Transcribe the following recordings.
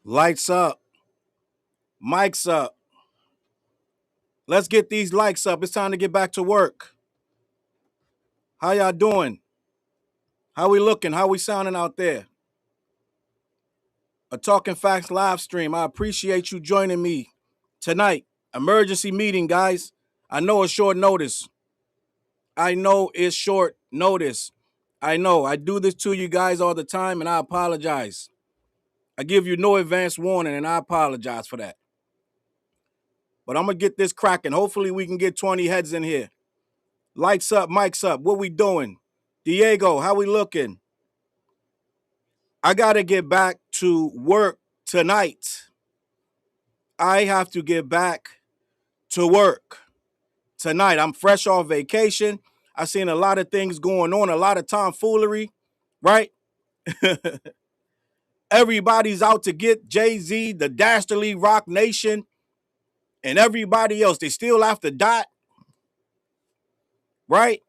Lights up. Mics up. Let's get these likes up. It's time to get back to work. How y'all doing? How we looking? How we sounding out there? A Talking Facts live stream. I appreciate you joining me tonight. Emergency meeting, guys. I know it's short notice. I know it's short notice. I know. I do this to you guys all the time, and I apologize. I give you no advance warning, and I apologize for that. But I'm going to get this cracking. Hopefully, we can get 20 heads in here. Lights up, mics up. What we doing? Diego, how we looking? I got to get back to work tonight. I have to get back to work tonight. I'm fresh off vacation. I've seen a lot of things going on, a lot of tomfoolery, right? Everybody's out to get jayz, the dastardly Rocnation, and everybody else. They still after Dot, right?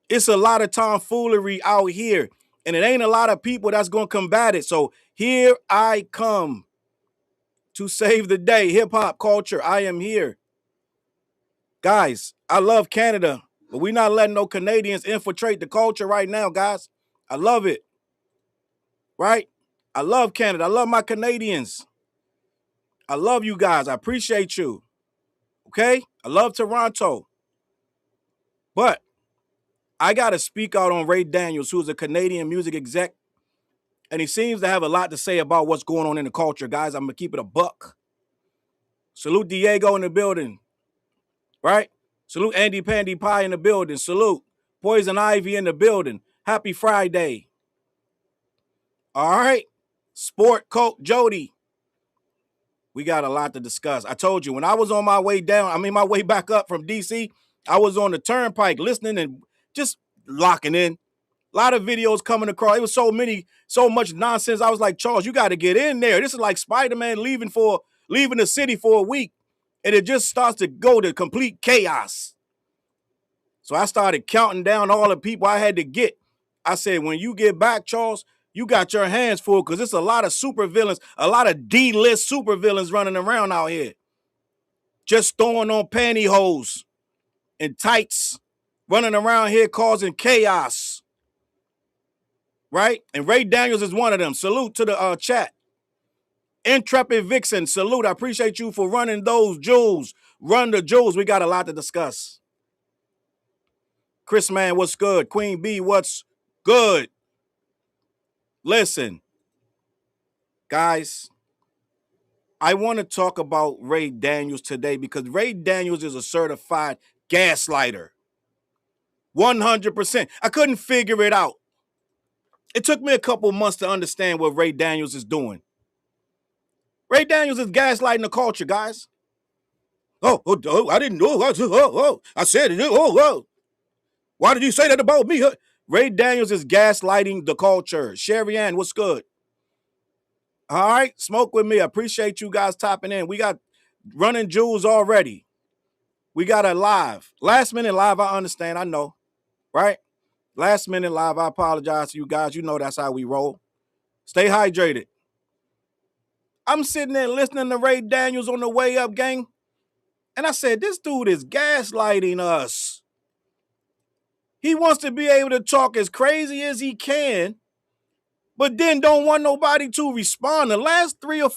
It's a lot of tomfoolery out here, and it ain't a lot of people that's going to combat it. So here I come to save the day. Hip-hop culture, I am here. Guys, I love Canada, but we're not letting no Canadians infiltrate the culture right now, guys. I love it, right? I love Canada. I love my Canadians. I love you guys. I appreciate you, okay? I love Toronto. But I got to speak out on Ray Daniels, who's a Canadian music exec, and he seems to have a lot to say about what's going on in the culture, guys. I'm going to keep it a buck. Salute Diego in the building, right? Salute Andy Pandy Pie in the building. Salute Poison Ivy in the building. Happy Friday. All right. Sport Coat Jody. We got a lot to discuss. I told you, when I was on my way down, my way back up from D.C., I was on the turnpike listening and just locking in. A lot of videos coming across. It was so much nonsense. I was like, Charles, you got to get in there. This is like Spider-Man leaving the city for a week, and it just starts to go to complete chaos. So I started counting down all the people I had to get. I said, when you get back, Charles, you got your hands full, because it's a lot of supervillains, a lot of D-list supervillains running around out here, just throwing on pantyhose and tights, running around here causing chaos, right? And Ray Daniels is one of them. Salute to the chat. Intrepid Vixen, salute. I appreciate you for running those jewels. Run the jewels. We got a lot to discuss. Chris Man, what's good? Queen B, what's good? Listen, guys, I want to talk about Ray Daniels today because Ray Daniels is a certified gaslighter. 100%. I couldn't figure it out. It took me a couple months to understand what Ray Daniels is doing. Ray Daniels is gaslighting the culture, guys. Oh, I didn't know. I said it. Why did you say that about me? Ray Daniels is gaslighting the culture. Sherry Ann, what's good? All right, smoke with me. I appreciate you guys tapping in. We got running jewels already. We got a live. Last minute live, I understand. I know, right? Last minute live, I apologize to you guys. You know that's how we roll. Stay hydrated. I'm sitting there listening to Ray Daniels on the way up, gang. And I said, this dude is gaslighting us. He wants to be able to talk as crazy as he can, but then don't want nobody to respond. The last three or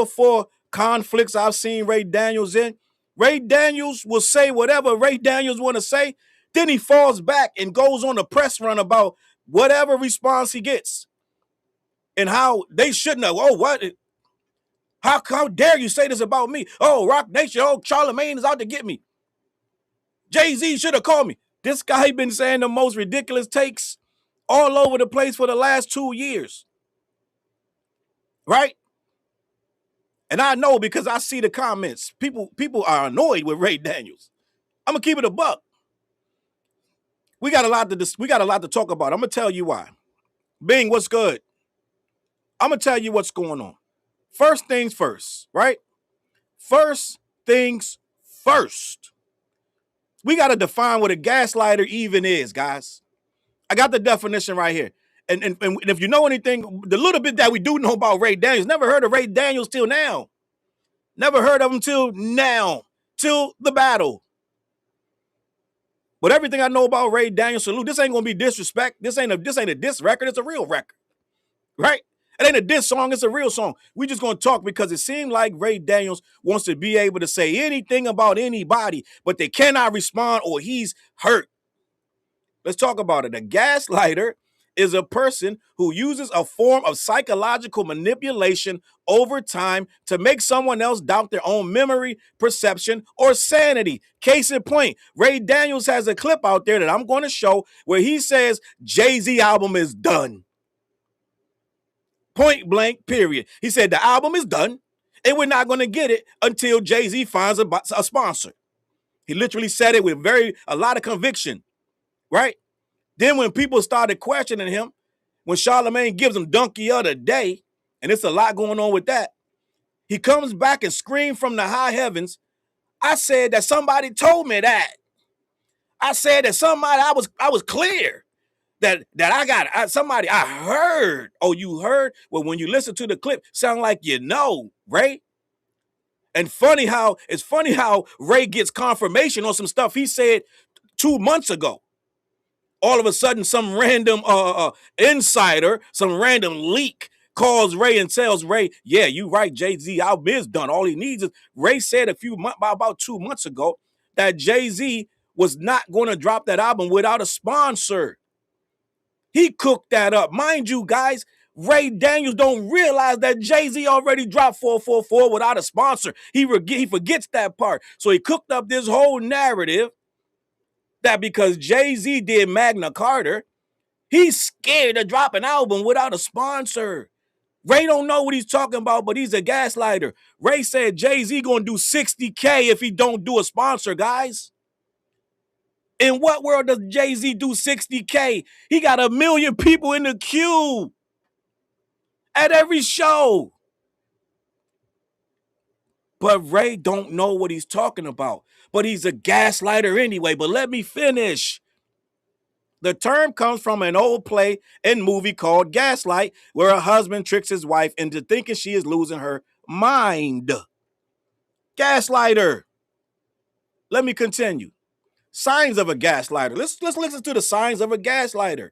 four conflicts I've seen Ray Daniels in, Ray Daniels will say whatever Ray Daniels want to say. Then he falls back and goes on a press run about whatever response he gets and how they shouldn't have. Oh, what? How dare you say this about me? Oh, Rocnation, oh, Charlemagne is out to get me. Jay-Z should have called me. This guy been saying the most ridiculous takes all over the place for the last 2 years. Right? And I know because I see the comments. People are annoyed with Ray Daniels. I'm going to keep it a buck. We got a lot to talk about. I'm going to tell you why. Bing, what's good? I'm going to tell you what's going on. First things first, right? First things first. We got to define what a gaslighter even is, guys. I got the definition right here. And if you know anything, the little bit that we do know about Ray Daniels, never heard of Ray Daniels till now. Never heard of him till now, till the battle. But everything I know about Ray Daniels, salute, this ain't gonna be disrespect. This ain't a diss record, it's a real record. Right? It ain't a diss song, it's a real song. We just gonna talk because it seemed like Ray Daniels wants to be able to say anything about anybody, but they cannot respond or he's hurt. Let's talk about it. A gaslighter is a person who uses a form of psychological manipulation over time to make someone else doubt their own memory, perception, or sanity. Case in point, Ray Daniels has a clip out there that I'm going to show where he says Jay-Z album is done. Point blank, period. He said the album is done and we're not going to get it until Jay-Z finds a sponsor. He literally said it with a lot of conviction, right? Then when people started questioning him, when Charlemagne gives him Donkey of the Day, and it's a lot going on with that, he comes back and screams from the high heavens, I said that somebody told me that. I said that I was clear that I heard. Oh, you heard? Well, when you listen to the clip, sound like you know, Ray. And it's funny how Ray gets confirmation on some stuff he said 2 months ago. All of a sudden, some random insider, some random leak calls Ray and tells Ray, yeah, you right, Jay-Z album is done. All he needs is, Ray said about 2 months ago that Jay-Z was not going to drop that album without a sponsor. He cooked that up. Mind you, guys, Ray Daniels don't realize that Jay-Z already dropped 444 without a sponsor. He forgets that part. So he cooked up this whole narrative that because Jay-Z did Magna Carta, he's scared to drop an album without a sponsor. Ray don't know what he's talking about, but he's a gaslighter. Ray said Jay-Z gonna do $60K if he don't do a sponsor, guys. In what world does Jay-Z do $60K? He got 1 million people in the queue at every show. But Ray don't know what he's talking about. But he's a gaslighter anyway. But let me finish. The term comes from an old play and movie called Gaslight, where a husband tricks his wife into thinking she is losing her mind. Gaslighter. Let me continue. Signs of a gaslighter. Let's listen to the signs of a gaslighter.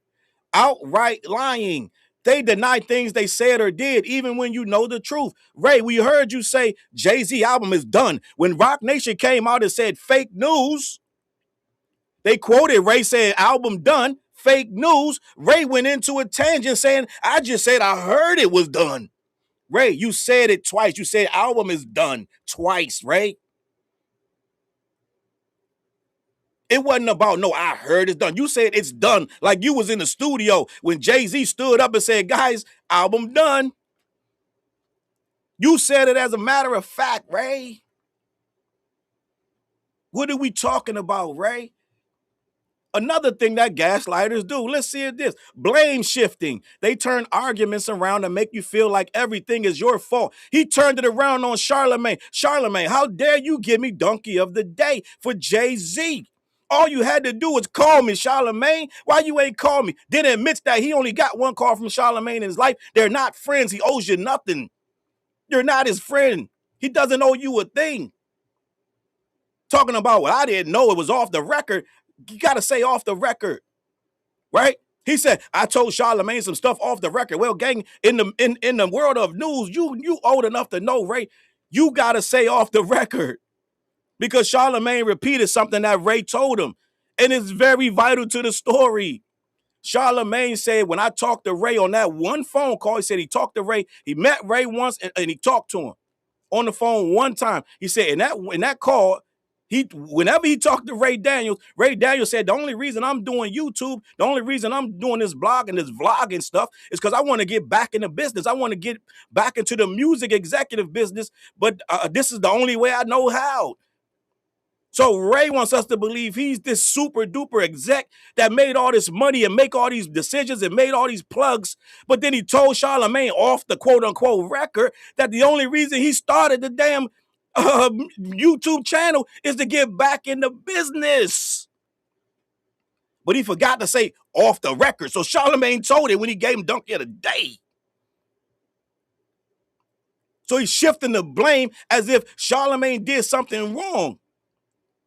Outright lying. They deny things they said or did, even when you know the truth. Ray, we heard you say Jay-Z album is done. When Rocnation came out and said fake news, they quoted Ray saying album done, fake news. Ray went into a tangent saying, I just said I heard it was done. Ray, you said it twice. You said album is done twice, Ray. It wasn't about, no, I heard it's done. You said it's done like you was in the studio when Jay-Z stood up and said, guys, album done. You said it as a matter of fact, Ray. What are we talking about, Ray? Another thing that gaslighters do, let's see this, blame shifting. They turn arguments around to make you feel like everything is your fault. He turned it around on Charlemagne. Charlemagne, how dare you give me Donkey of the Day for Jay-Z? All you had to do was call me, Charlemagne. Why you ain't call me? Then admits that he only got one call from Charlemagne in his life. They're not friends. He owes you nothing. You're not his friend. He doesn't owe you a thing. Talking about what I didn't know, it was off the record. You got to say off the record, right? He said, I told Charlemagne some stuff off the record. Well, gang, in the world of news, you old enough to know, Ray, you got to say off the record. Because Charlemagne repeated something that Ray told him. And it's very vital to the story. Charlemagne said, when I talked to Ray on that one phone call, he said he talked to Ray. He met Ray once and he talked to him on the phone one time. He said in that call, whenever he talked to Ray Daniels said, the only reason I'm doing YouTube, the only reason I'm doing this blog and this vlogging stuff is because I want to get back in the business. I want to get back into the music executive business, but this is the only way I know how. So Ray wants us to believe he's this super duper exec that made all this money and make all these decisions and made all these plugs. But then he told Charlemagne off the quote unquote record that the only reason he started the damn YouTube channel is to get back in the business. But he forgot to say off the record. So Charlemagne told it when he gave him Donkey of the Day. So he's shifting the blame as if Charlemagne did something wrong.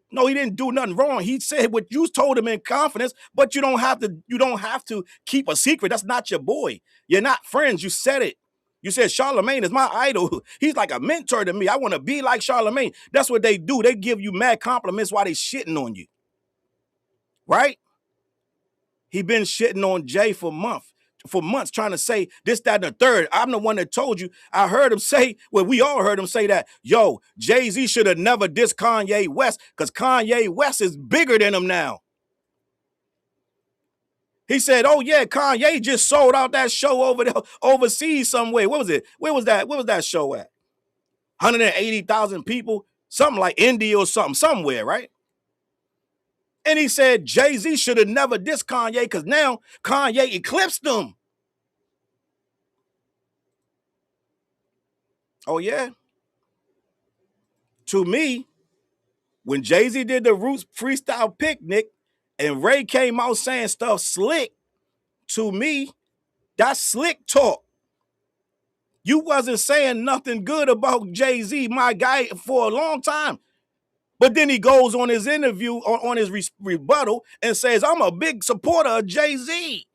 No, he didn't do nothing wrong. He said what you told him in confidence, but you don't have to keep a secret. That's not your boy. You're not friends. You said it. You said Charlemagne is my idol. He's like a mentor to me. I want to be like Charlemagne. That's what they do. They give you mad compliments while they shitting on you. Right? He been shitting on Jay for months, trying to say this, that, and the third. I'm the one that told you. I heard him say, well, we all heard him say that, yo, Jay-Z should have never dissed Kanye West because Kanye West is bigger than him now. He said, oh, yeah, Kanye just sold out that show over there, overseas somewhere. What was it? Where was that show at? 180,000 people, something like India or somewhere, right? And he said Jay-Z should have never dissed Kanye because now Kanye eclipsed him. Oh, yeah? To me, when Jay-Z did the Roots Freestyle Picnic and Ray came out saying stuff slick, to me, that's slick talk. You wasn't saying nothing good about Jay-Z, my guy, for a long time. But then he goes on his interview, on his rebuttal, and says, I'm a big supporter of Jay-Z.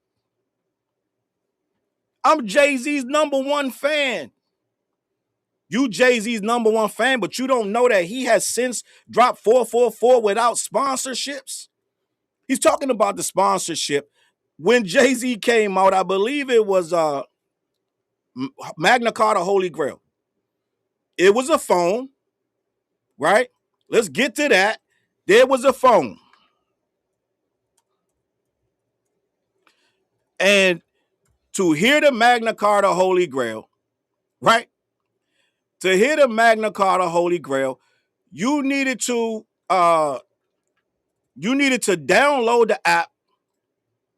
I'm Jay-Z's #1 fan. You Jay-Z's #1 fan, but you don't know that he has since dropped 444 without sponsorships? He's talking about the sponsorship. When Jay-Z came out, I believe it was Magna Carta Holy Grail. It was a phone, right? Let's get to that. There was a phone. And to hear the Magna Carta Holy Grail, right? To hear the Magna Carta Holy Grail, you needed to download the app,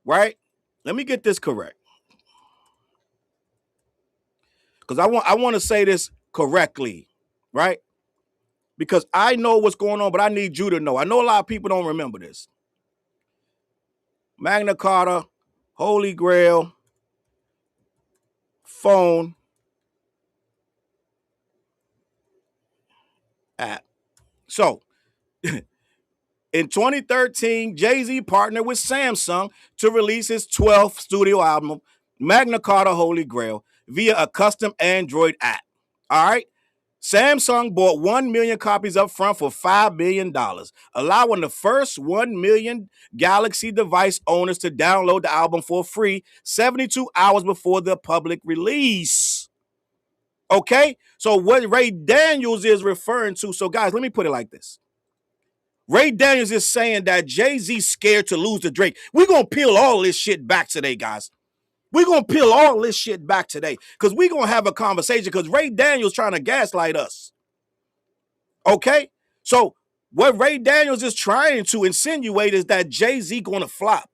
right? Let me get this correct. Because I want to say this correctly, right? Because I know what's going on, but I need you to know. I know a lot of people don't remember this. Magna Carta, Holy Grail, phone, app. So, in 2013, Jay-Z partnered with Samsung to release his 12th studio album, Magna Carta Holy Grail, via a custom Android app. All right? Samsung bought 1 million copies up front for $5 million, allowing the first 1 million Galaxy device owners to download the album for free 72 hours before the public release. Okay? So what Ray Daniels is referring to, so guys, let me put it like this. Ray Daniels is saying that Jay-Z's scared to lose to Drake. We're going to peel all this shit back today, guys. We're going to peel all this shit back today because we're going to have a conversation because Ray Daniels trying to gaslight us. Okay? So what Ray Daniels is trying to insinuate is that Jay-Z going to flop.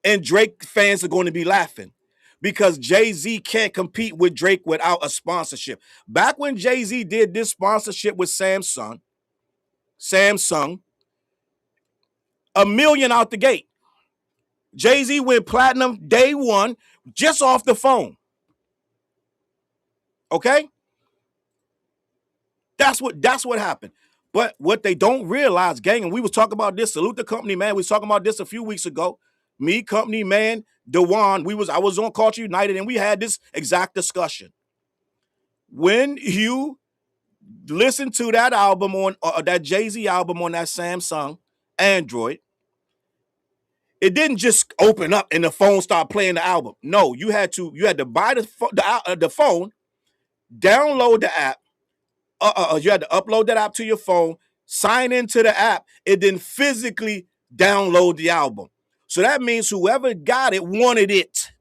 And Drake fans are going to be laughing because Jay-Z can't compete with Drake without a sponsorship. Back when Jay-Z did this sponsorship with Samsung, $1 million out the gate. Jay-Z went platinum day one just off the phone. Okay? That's what happened. But what they don't realize, gang, and we was talking about this, Salute the Company, man. We was talking about this a few weeks ago. Me, Company, man, Dewan, I was on Culture United, and we had this exact discussion. When you listen to that album on that Jay-Z album on that Samsung Android, it didn't just open up and the phone started playing the album. No, you had to buy the phone, download the app. You had to upload that app to your phone, sign into the app, and then physically download the album. So that means whoever got it wanted it.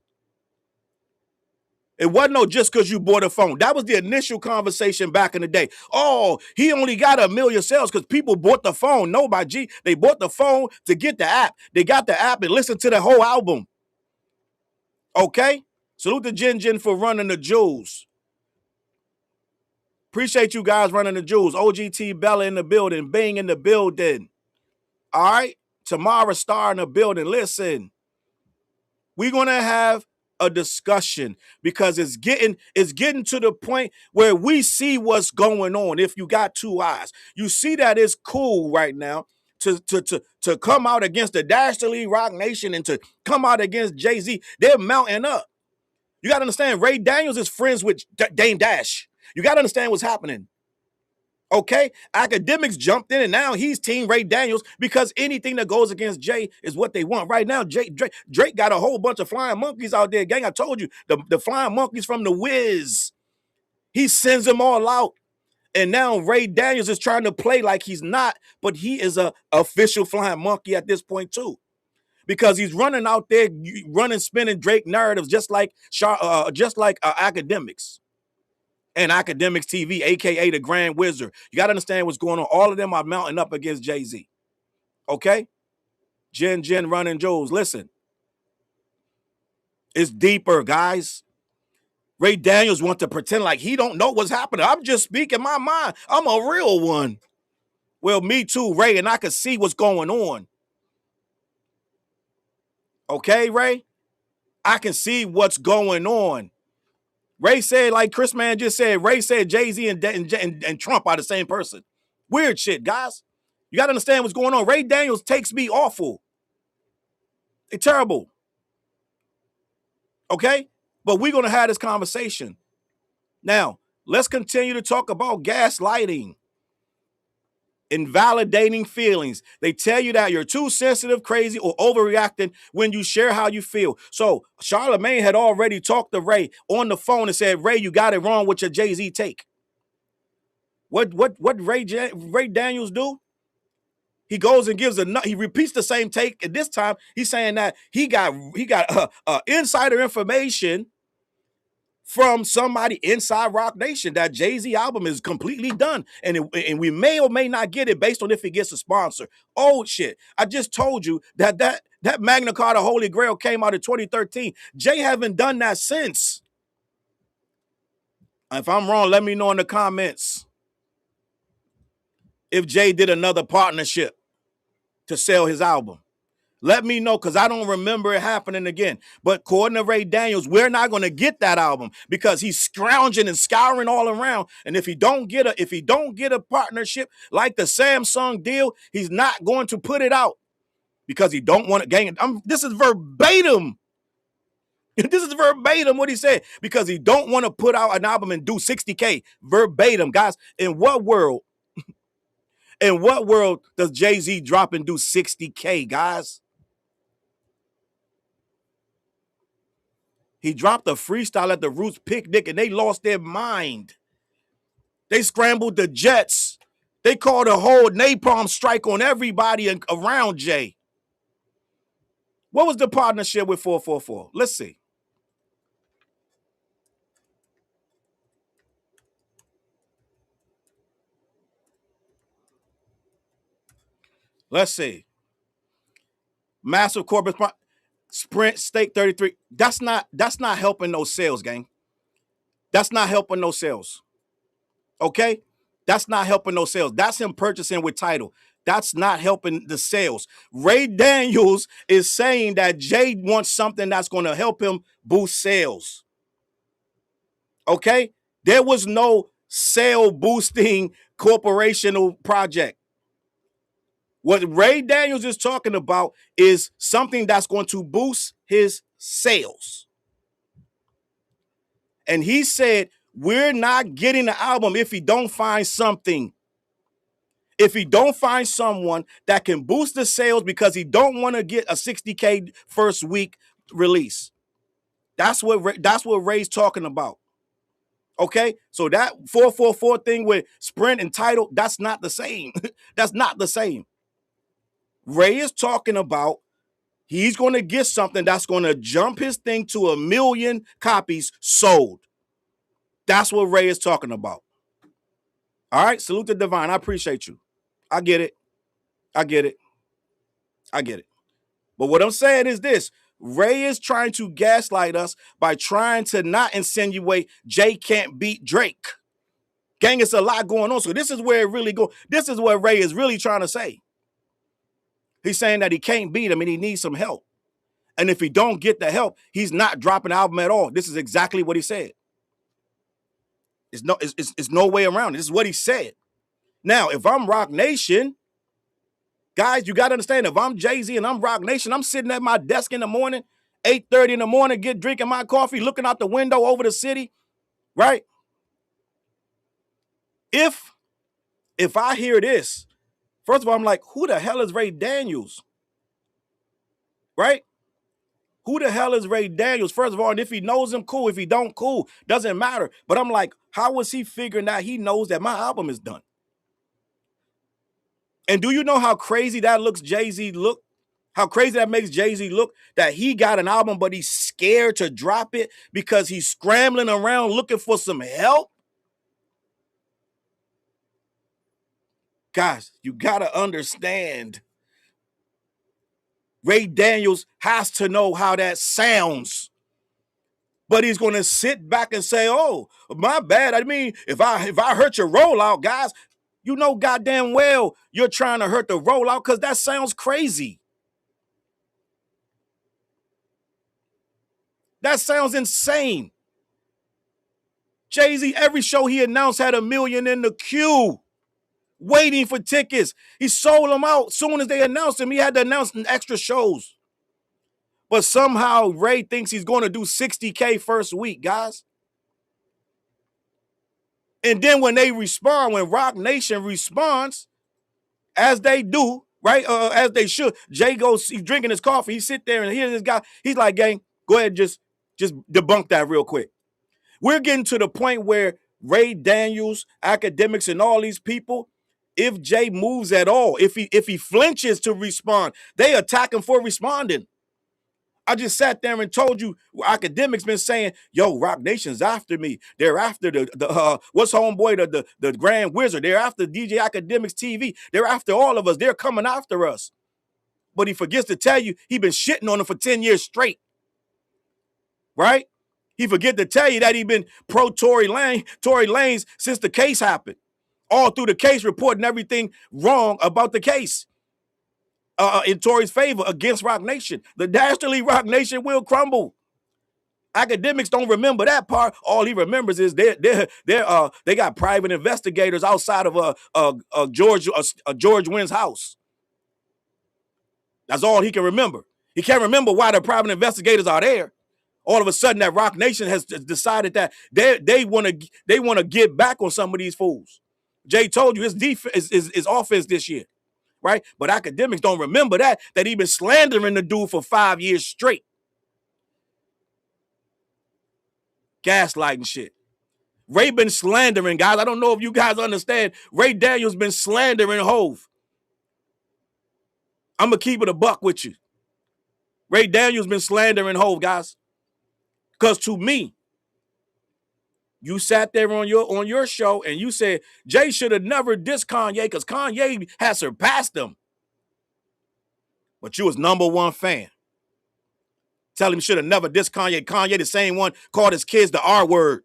It wasn't just because you bought a phone. That was the initial conversation back in the day. Oh, he only got 1 million sales because people bought the phone. No, by G, they bought the phone to get the app. They got the app and listened to the whole album. Okay? Salute to Jin for running the jewels. Appreciate you guys running the jewels. OGT Bella in the building. Bing in the building. All right? Tamara Star in the building. Listen, we're gonna have a discussion because it's getting to the point where we see what's going on. If you got two eyes, you see that it's cool right now to come out against the Dastardly Rocnation and to come out against Jay-Z. They're mounting up. You got to understand, Ray Daniels is friends with Dame Dash. You got to understand what's happening. Okay? Akademiks jumped in, and now he's Team Ray Daniels because anything that goes against Jay is what they want. Right now, Drake got a whole bunch of flying monkeys out there. Gang, I told you, the flying monkeys from the Wiz. He sends them all out. And now Ray Daniels is trying to play like he's not, but he is a official flying monkey at this point too. Because he's running out there, spinning Drake narratives just like Akademiks and Akademiks TV, aka the Grand Wizard. You got to understand what's going on. All of them are mounting up against Jay-Z. Okay? Jen, running Joes. Listen, it's deeper, guys. Ray Daniels wants to pretend like he don't know what's happening. I'm just speaking my mind. I'm a real one. Well, me too, Ray, and I can see what's going on. Okay, Ray? I can see what's going on. Ray said, like Chris Man just said, Ray said Jay-Z and Trump are the same person. Weird shit, guys. You got to understand what's going on. Ray Daniels takes me awful. It's terrible. Okay? But we're going to have this conversation. Now, let's continue to talk about gaslighting. Invalidating feelings. They tell you that you're too sensitive, crazy, or overreacting when you share how you feel. So Charlamagne had already talked to Ray on the phone and said, Ray, you got it wrong with your Jay-Z take. What Ray Daniels do? He goes and he repeats the same take, and this time he's saying that he got insider information from somebody inside Rocnation that Jay-Z album is completely done. And we may or may not get it based on if he gets a sponsor. Oh, shit. I just told you that Magna Carta Holy Grail came out in 2013. Jay haven't done that since. If I'm wrong, let me know in the comments if Jay did another partnership to sell his album. Let me know, because I don't remember it happening again. But according to Ray Daniels, we're not going to get that album because he's scrounging and scouring all around. And if he don't get a partnership like the Samsung deal, he's not going to put it out because he don't want to gang. This is verbatim. This is verbatim what he said, because he don't want to put out an album and do 60K. Verbatim, guys. In what world does Jay-Z drop and do 60K, guys? He dropped a freestyle at the Roots picnic and they lost their mind. They scrambled the jets. They called a whole napalm strike on everybody around Jay. What was the partnership with 444? Let's see. Let's see. Massive corporate Sprint Stake 33. That's not helping those sales, gang. That's not helping those sales. Okay? That's not helping those sales. That's him purchasing with title. That's not helping the sales. Ray Daniels is saying that Jay wants something that's going to help him boost sales. Okay? There was no sale boosting corporational project. What Ray Daniels is talking about is something that's going to boost his sales. And he said, we're not getting the album if he don't find something. If he don't find someone that can boost the sales because he don't want to get a 60K first week release. That's what Ray's talking about. Okay? So that 444 thing with Sprint and title, that's not the same. That's not the same. Ray is talking about he's going to get something that's going to jump his thing to 1 million copies sold. That's what Ray is talking about. All right? Salute to Divine. I appreciate you. I get it. But what I'm saying is this. Ray is trying to gaslight us by trying to not insinuate Jay can't beat Drake. Gang, it's a lot going on. So this is where it really goes. This is what Ray is really trying to say. He's saying that he can't beat him and he needs some help. And if he don't get the help, he's not dropping the album at all. This is exactly what he said. It's no way around it. This is what he said. Now, if I'm Rocnation, guys, you got to understand, if I'm Jay-Z and I'm Rocnation, I'm sitting at my desk in the morning, 8:30 in the morning, drinking my coffee, looking out the window over the city, right? If I hear this, first of all, I'm like, who the hell is Ray Daniels? Right? Who the hell is Ray Daniels? First of all, and if he knows him, cool. If he don't, cool. Doesn't matter. But I'm like, how is he figuring out he knows that my album is done? And do you know how crazy that looks Jay-Z look? How crazy that makes Jay-Z look, that he got an album, but he's scared to drop it because he's scrambling around looking for some help? Guys, you got to understand. Ray Daniels has to know how that sounds. But he's going to sit back and say, oh, my bad. I mean, if I hurt your rollout, guys, you know goddamn well you're trying to hurt the rollout because that sounds crazy. That sounds insane. Jay-Z, every show he announced had 1 million in the queue waiting for tickets. He sold them out as soon as they announced him. He had to announce extra shows. But somehow Ray thinks he's going to do 60K first week, guys. And then when they respond, when Rocnation responds, as they do, right, as they should, Jay goes, he's drinking his coffee. He sit there and hears this guy. He's like, gang, go ahead, just debunk that real quick. We're getting to the point where Ray Daniels, Akademiks, and all these people, if Jay moves at all, if he flinches to respond, they attack him for responding. I just sat there and told you, Akademiks been saying, yo, Rocnation's after me. They're after the what's homeboy, the Grand Wizard. They're after DJ Akademiks TV. They're after all of us. They're coming after us. But he forgets to tell you he been shitting on them for 10 years straight. Right? He forget to tell you that he been pro Tory Lanez since the case happened. All through the case, reporting everything wrong about the case. In Tory's favor against Rocnation. The dastardly Rocnation will crumble. Akademiks don't remember that part. All he remembers is they got private investigators outside of George Wynn's house. That's all he can remember. He can't remember why the private investigators are there. All of a sudden, that Rocnation has decided that they want to get back on some of these fools. Jay told you his defense is offense this year. Right? But Akademiks don't remember that he been slandering the dude for 5 years straight. Gaslighting shit. Ray been slandering, guys. I don't know if you guys understand. Ray Daniels been slandering Hove. I'm going to keep it a buck with you. Ray Daniels been slandering Hove, guys. Because to me, you sat there on your show and you said Jay should have never dissed Kanye because Kanye has surpassed him. But you was #1 fan. Tell him should have never dissed Kanye. Kanye, the same one, called his kids the R word.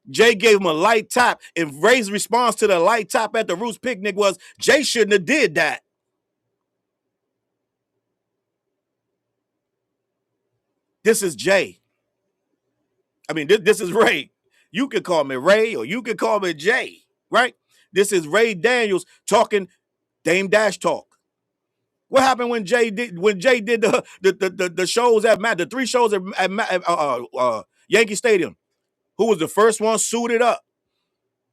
Jay gave him a light tap, and Ray's response to the light tap at the Roots picnic was, Jay shouldn't have did that. This is Jay. I mean, this is Ray. You could call me Ray or you could call me Jay, right? This is Ray Daniels talking Dame Dash talk. What happened when Jay did the shows at the 3 shows at Yankee Stadium? Who was the first one suited up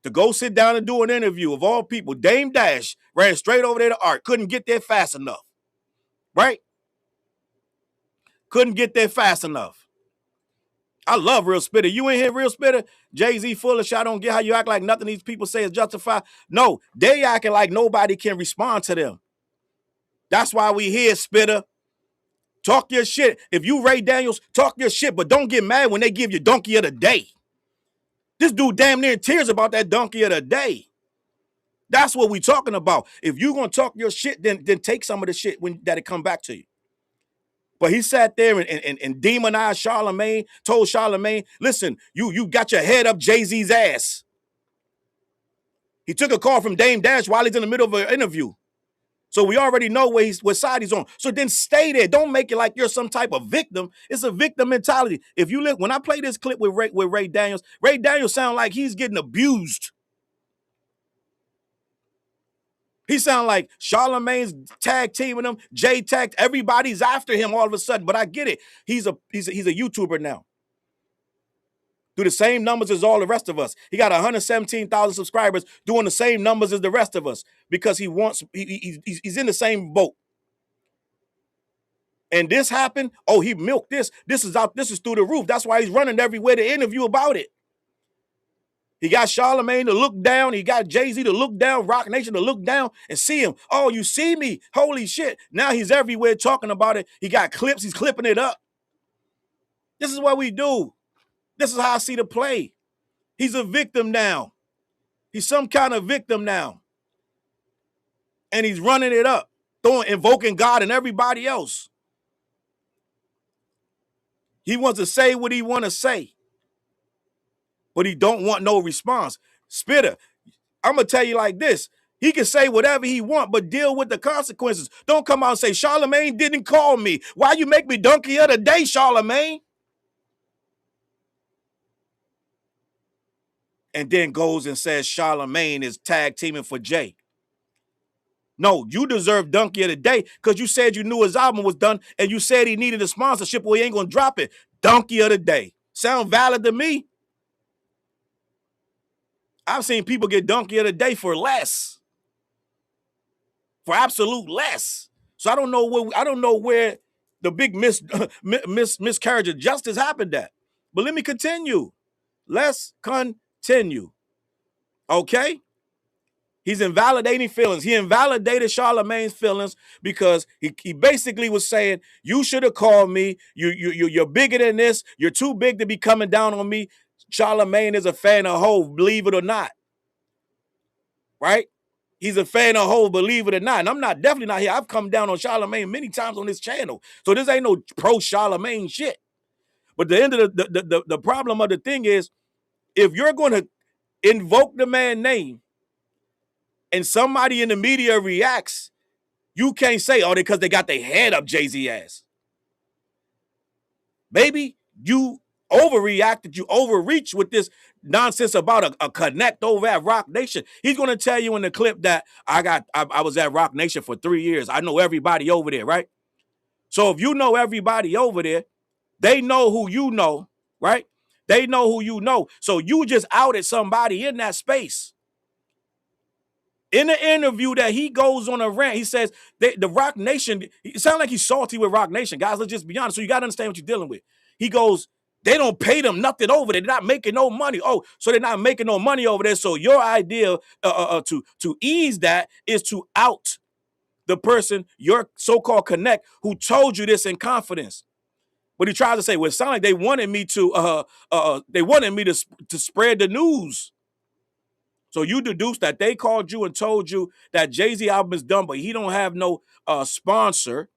to go sit down and do an interview of all people? Dame Dash ran straight over there to Art. Couldn't get there fast enough. Right? Couldn't get there fast enough. I love Real Spitter. You ain't here, Real Spitter? Jay-Z full of shit. I don't get how you act like nothing these people say is justified. No, they acting like nobody can respond to them. That's why we here, Spitter. Talk your shit. If you Ray Daniels, talk your shit, but don't get mad when they give you Donkey of the Day. This dude damn near in tears about that Donkey of the Day. That's what we talking about. If you gonna talk your shit, then take some of the shit that it come back to you. But he sat there and demonized Charlemagne, told Charlemagne, listen, you got your head up Jay-Z's ass. He took a call from Dame Dash while he's in the middle of an interview. So we already know what side he's on. So then stay there. Don't make it like you're some type of victim. It's a victim mentality. If you look, when I play this clip with Ray Daniels sound like he's getting abused. He sound like Charlemagne's tag teaming him, Jay tagged, everybody's after him all of a sudden. But I get it. He's a YouTuber now. Do the same numbers as all the rest of us. He got 117,000 subscribers doing the same numbers as the rest of us because he's in the same boat. And this happened. Oh, he milked this. This is through the roof. That's why he's running everywhere to interview about it. He got Charlemagne to look down. He got Jay-Z to look down, Rocnation to look down and see him. Oh, you see me? Holy shit. Now he's everywhere talking about it. He got clips. He's clipping it up. This is what we do. This is how I see the play. He's a victim now. He's some kind of victim now. And he's running it up, invoking God and everybody else. He wants to say what he want to say, but he don't want no response. Spitter, I'm going to tell you like this. He can say whatever he want, but deal with the consequences. Don't come out and say, Charlemagne didn't call me. Why you make me donkey of the day, Charlemagne? And then goes and says Charlemagne is tag teaming for Jay. No, you deserve donkey of the day because you said you knew his album was done and you said he needed a sponsorship or he ain't going to drop it. Donkey of the day. Sound valid to me? I've seen people get donkey of the day for less. For absolute less. So I don't know where the big miscarriage of justice happened at. But let me continue. Let's continue. Okay? He's invalidating feelings. He invalidated Charlemagne's feelings because he basically was saying, you should have called me. You're bigger than this. You're too big to be coming down on me. Charlemagne is a fan of Hov, believe it or not. Right? He's a fan of Hov, believe it or not. And I'm definitely not here. I've come down on Charlemagne many times on this channel. So this ain't no pro-Charlemagne shit. But the end of the problem of the thing is, if you're going to invoke the man's name and somebody in the media reacts, you can't say, oh, because they got their head up Jay-Z ass. Maybe you overreacted, you overreached with this nonsense about a connect over at Rocnation. He's going to tell you in the clip that I was at Rocnation for 3 years. I know everybody over there, right? So if you know everybody over there, they know who you know, right? They know who you know. So you just outed somebody in that space. In the interview that he goes on a rant, he says the Rocnation, it sounds like he's salty with Rocnation. Guys, let's just be honest. So you got to understand what you're dealing with. He goes, they don't pay them nothing over there. They're not making no money. Oh, so they're not making no money over there. So your idea to ease that is to out the person, your so-called connect, who told you this in confidence. But he tries to say, well, it sounds like they wanted me to spread the news. So you deduce that they called you and told you that Jay-Z album is done, but he don't have no sponsor.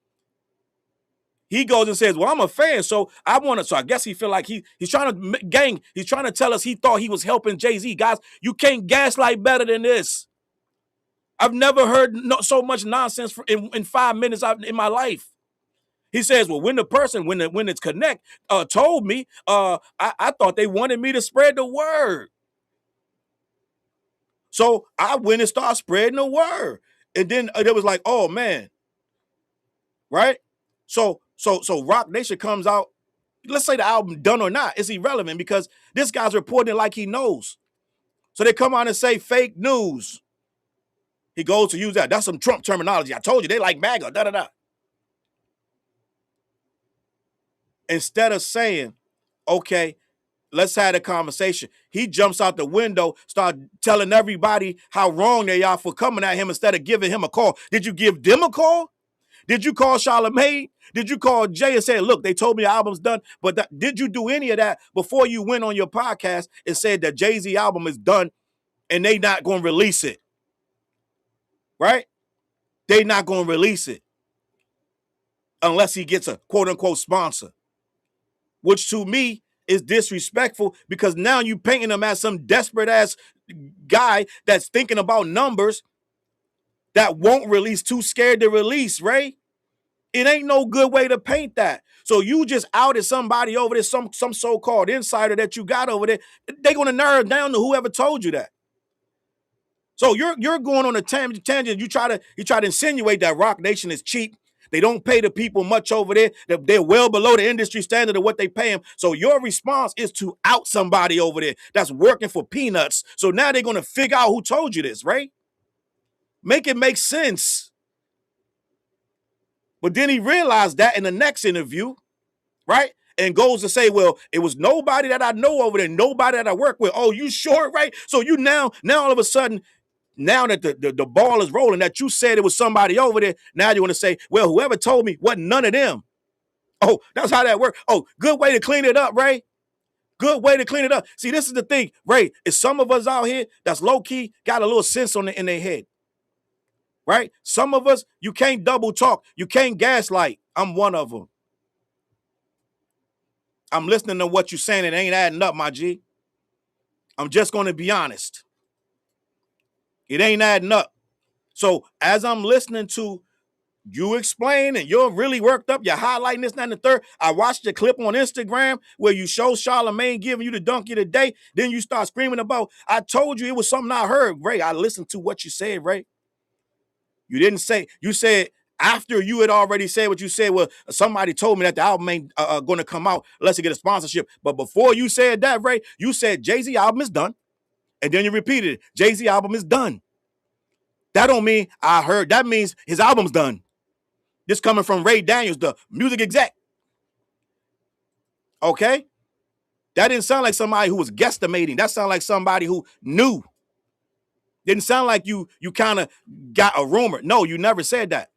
He goes and says, well, I'm a fan, so I want to. So I guess he feel like he's trying to, he's trying to tell us he thought he was helping Jay-Z. Guys, you can't gaslight better than this. I've never heard so much nonsense in 5 minutes in my life. He says, well, when it's Connect told me, I thought they wanted me to spread the word. So I went and started spreading the word. And then it was like, oh, man. Right? So Rocnation comes out. Let's say the album done or not. It's irrelevant because this guy's reporting like he knows. So they come out and say fake news. He goes to use that. That's some Trump terminology. I told you, they like MAGA, da-da-da. Instead of saying, okay, let's have a conversation, he jumps out the window, start telling everybody how wrong they are for coming at him instead of giving him a call. Did you give them a call? Did you call Charlemagne? Did you call Jay and say, look, they told me the album's done, but did you do any of that before you went on your podcast and said that Jay-Z album is done and they not going to release it? Right? They not going to release it unless he gets a quote-unquote sponsor, which to me is disrespectful because now you painting him as some desperate-ass guy that's thinking about numbers that won't release, too scared to release, Ray. It ain't no good way to paint that. So you just outed somebody over there, some so-called insider that you got over there. They're gonna narrow down to whoever told you that. So you're going on a tangent. You try to insinuate that Rocnation is cheap. They don't pay the people much over there. They're well below the industry standard of what they pay them. So your response is to out somebody over there that's working for peanuts. So now they're gonna figure out who told you this, right? Make it make sense. But then he realized that in the next interview, right? And goes to say, well, it was nobody that I know over there, nobody that I work with. Oh, you sure, right? So you now all of a sudden, now that the ball is rolling, that you said it was somebody over there, now you want to say, well, whoever told me wasn't none of them. Oh, that's how that works. Oh, good way to clean it up, Ray. Good way to clean it up. See, this is the thing, Ray, is some of us out here that's low-key got a little sense in their head. Right? Some of us, you can't double talk. You can't gaslight. I'm one of them. I'm listening to what you're saying. It ain't adding up, my G. I'm just going to be honest. It ain't adding up. So as I'm listening to you explain and you're really worked up, you're highlighting this, that, and the third. I watched your clip on Instagram where you show Charlamagne giving you the donkey of the day. Then you start screaming about, I told you it was something I heard. Ray, I listened to what you said, Ray. You didn't say, you said after you had already said what you said, well, somebody told me that the album ain't going to come out unless you get a sponsorship. But before you said that, Ray, you said Jay-Z album is done. And then you repeated it. Jay-Z album is done. That don't mean I heard. That means his album's done. This coming from Ray Daniels, the music exec. Okay? That didn't sound like somebody who was guesstimating. That sounded like somebody who knew. Didn't sound like you kind of got a rumor. No, you never said that.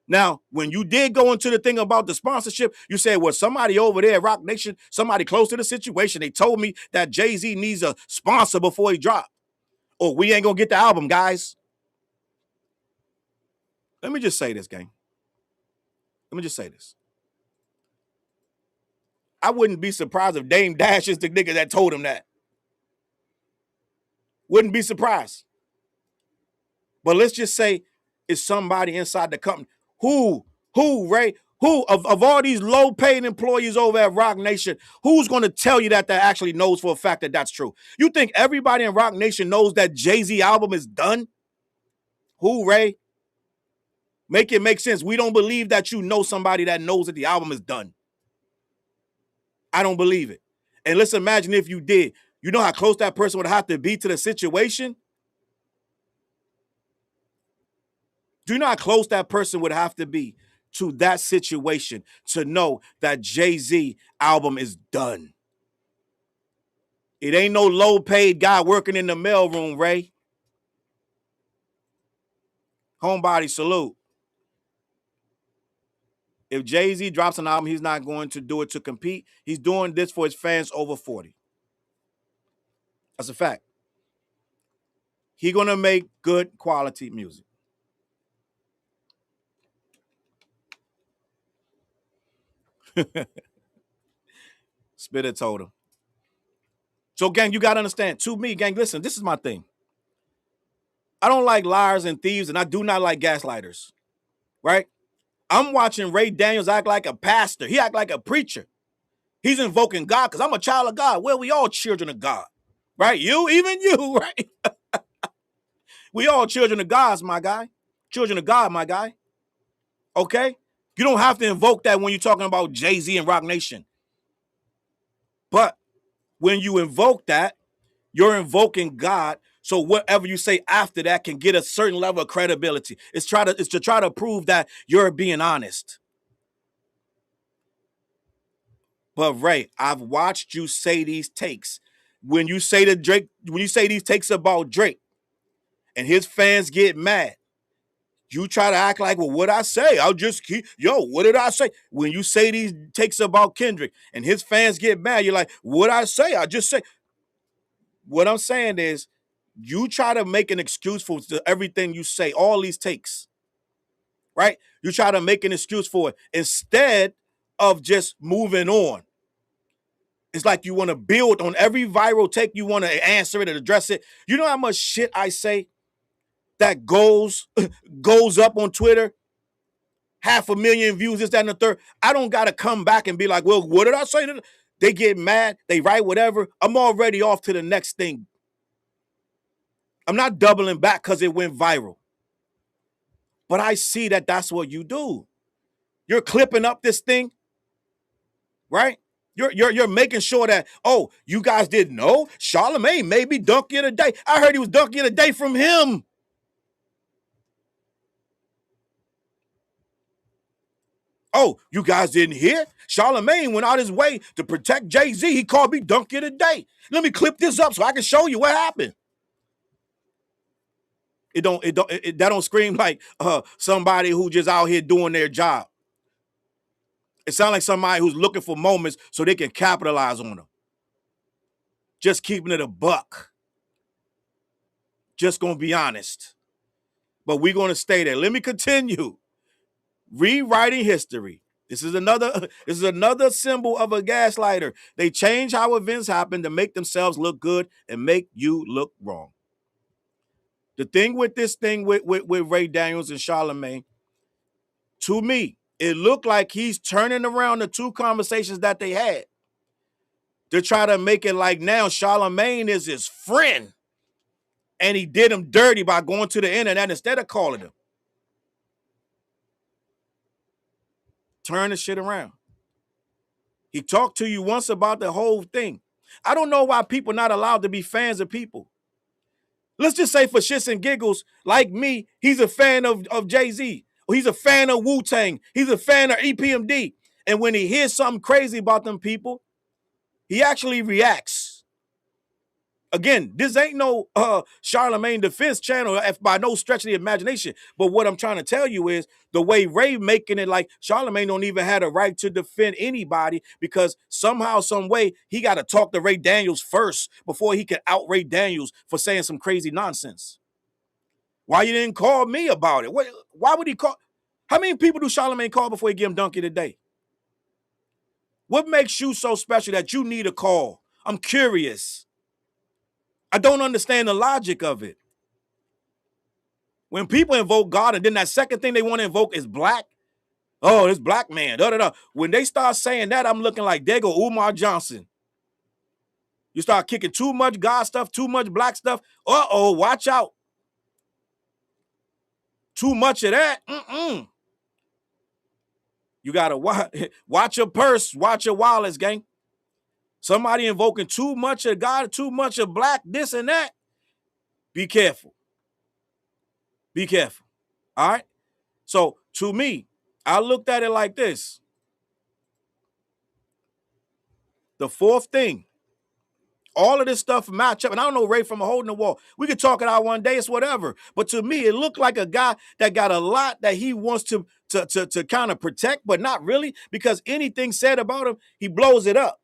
Now, when you did go into the thing about the sponsorship, you said, well, somebody over there at Rocnation, somebody close to the situation, they told me that Jay-Z needs a sponsor before he dropped. Or we ain't going to get the album, guys. Let me just say this, gang. Let me just say this. I wouldn't be surprised if Dame Dash is the nigga that told him that. Wouldn't be surprised. But let's just say it's somebody inside the company. Who, Ray? Who of all these low-paid employees over at Rocnation, who's going to tell you that actually knows for a fact that that's true? You think everybody in Rocnation knows that Jay-Z album is done? Who, Ray? Make it make sense. We don't believe that you know somebody that knows that the album is done. I don't believe it. And let's imagine if you did. You know how close that person would have to be to the situation? Do you know how close that person would have to be to that situation to know that Jay-Z album is done? It ain't no low-paid guy working in the mailroom, Ray. Homebody, salute. If Jay-Z drops an album, he's not going to do it to compete. He's doing this for his fans over 40. That's a fact. He's going to make good quality music. Spitter told him. So, gang, you got to understand. To me, gang, listen, this is my thing. I don't like liars and thieves, and I do not like gaslighters, right? I'm watching Ray Daniels act like a pastor. He act like a preacher. He's invoking God because I'm a child of God. Well, we all children of God, right? You, even you, right? We all children of God, my guy. Children of God, my guy. Okay? You don't have to invoke that when you're talking about Jay-Z and Rocnation. But when you invoke that, you're invoking God. So whatever you say after that can get a certain level of credibility. It's to try to prove that you're being honest. But Ray, I've watched you say these takes. When you say these takes about Drake and his fans get mad, you try to act like, well, what I say? I'll just keep, what did I say? When you say these takes about Kendrick and his fans get mad, you're like, what I say? I just say. What I'm saying is, you try to make an excuse for everything you say, all these takes, right? You try to make an excuse for it instead of just moving on. It's like you want to build on every viral take. You want to answer it and address it. You know how much shit I say that goes up on Twitter, 500,000 views, this, that, and the third. I don't got to come back and be like, well, what did I say? They get mad, they write whatever. I'm already off to the next thing. I'm not doubling back because it went viral. But I see that that's what you do. You're clipping up this thing, right? You're making sure that, oh, you guys didn't know Charlamagne may be donkey of the day. I heard he was donkey of the day from him. Oh, you guys didn't hear? Charlamagne went out his way to protect Jay-Z. He called me donkey of the day. Let me clip this up so I can show you what happened. That don't scream like somebody who just out here doing their job. It sounds like somebody who's looking for moments so they can capitalize on them. Just keeping it a buck. Just gonna be honest. But we're gonna stay there. Let me continue. Rewriting history. This is another symbol of a gaslighter. They change how events happen to make themselves look good and make you look wrong. The thing with this thing with Ray Daniels and Charlamagne, to me, it looked like he's turning around the two conversations that they had to try to make it like now Charlamagne is his friend. And he did him dirty by going to the internet instead of calling him. Turn the shit around. He talked to you once about the whole thing. I don't know why people are not allowed to be fans of people. Let's just say for shits and giggles, like me, he's a fan of Jay-Z. Or he's a fan of Wu-Tang. He's a fan of EPMD. And when he hears something crazy about them people, he actually reacts. Again, this ain't no Charlamagne defense channel by no stretch of the imagination. But what I'm trying to tell you is the way Ray making it like Charlamagne don't even have a right to defend anybody because somehow, some way, he got to talk to Ray Daniels first before he can out Ray Daniels for saying some crazy nonsense. Why you didn't call me about it? Why would he call? How many people do Charlamagne call before he give him donkey today? What makes you so special that you need a call? I'm curious. I don't understand the logic of it. When people invoke God and then that second thing they want to invoke is black, oh, this black man, da-da-da. When they start saying that, I'm looking like, there go Umar Johnson. You start kicking too much God stuff, too much black stuff. Uh-oh, watch out. Too much of that, You got to watch your purse, watch your wallets, gang. Somebody invoking too much of God, too much of black, this and that. Be careful. Be careful. All right? So, to me, I looked at it like this. The fourth thing, all of this stuff match up. And I don't know Ray from a hole in the wall. We could talk it out one day, it's whatever. But to me, it looked like a guy that got a lot that he wants to kind of protect, but not really, because anything said about him, he blows it up.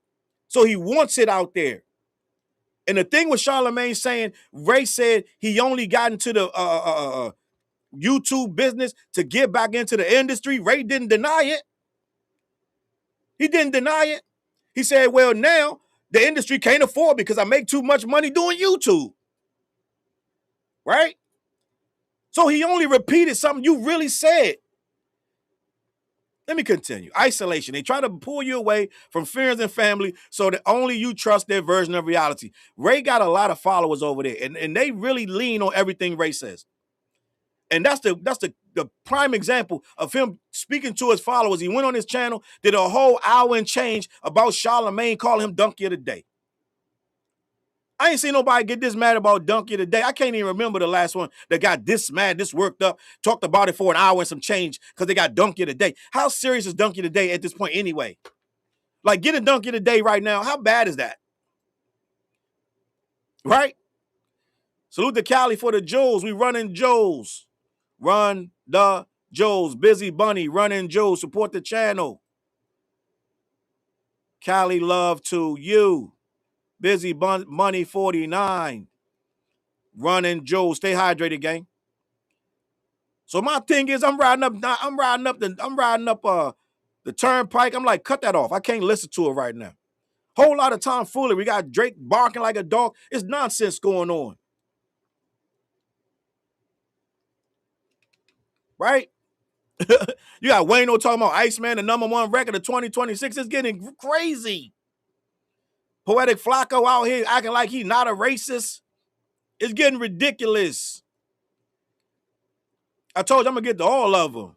So he wants it out there. And the thing with Charlamagne saying, Ray said he only got into the YouTube business to get back into the industry. Ray didn't deny it. He didn't deny it. He said, well, now the industry can't afford because I make too much money doing YouTube. Right? So he only repeated something you really said. Let me continue. Isolation. They try to pull you away from friends and family so that only you trust their version of reality. Ray got a lot of followers over there, and they really lean on everything Ray says. And that's the prime example of him speaking to his followers. He went on his channel, did a whole hour and change about Charlamagne, calling him donkey of the day. I ain't seen nobody get this mad about donkey of the day. I can't even remember the last one that got this mad, this worked up, talked about it for an hour and some change because they got donkey of the day. How serious is donkey of the day at this point anyway? Like, get a donkey of the day right now. How bad is that? Right? Salute to Cali for the Joes. We running Joes. Run the Joes. Busy Bunny, running Joes. Support the channel. Cali, love to you. Busy Money 49. Running Joes. Stay hydrated, gang. So my thing is, I'm riding up the turnpike. I'm like, cut that off. I can't listen to it right now. Whole lot of tomfoolery. We got Drake barking like a dog. It's nonsense going on. right? You got Wayno talking about Iceman, the #1 record of 2026. It's getting crazy. Poetic Flacco out here acting like he's not a racist. It's getting ridiculous. I told you I'm going to get to all of them.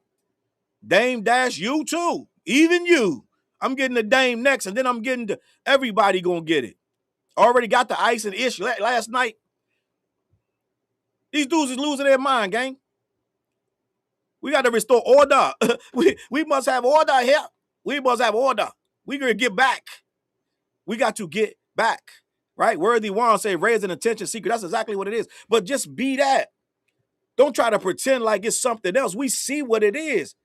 Dame Dash, you too. Even you. I'm getting the Dame next, and then I'm getting to everybody going to get it. Already got the Ice and Ish last night. These dudes is losing their mind, gang. We got to restore order. we must have order here. We must have order. We got to get back. We got to get back, right? Worthy One say raise an attention secret. That's exactly what it is. But just be that. Don't try to pretend like it's something else. We see what it is.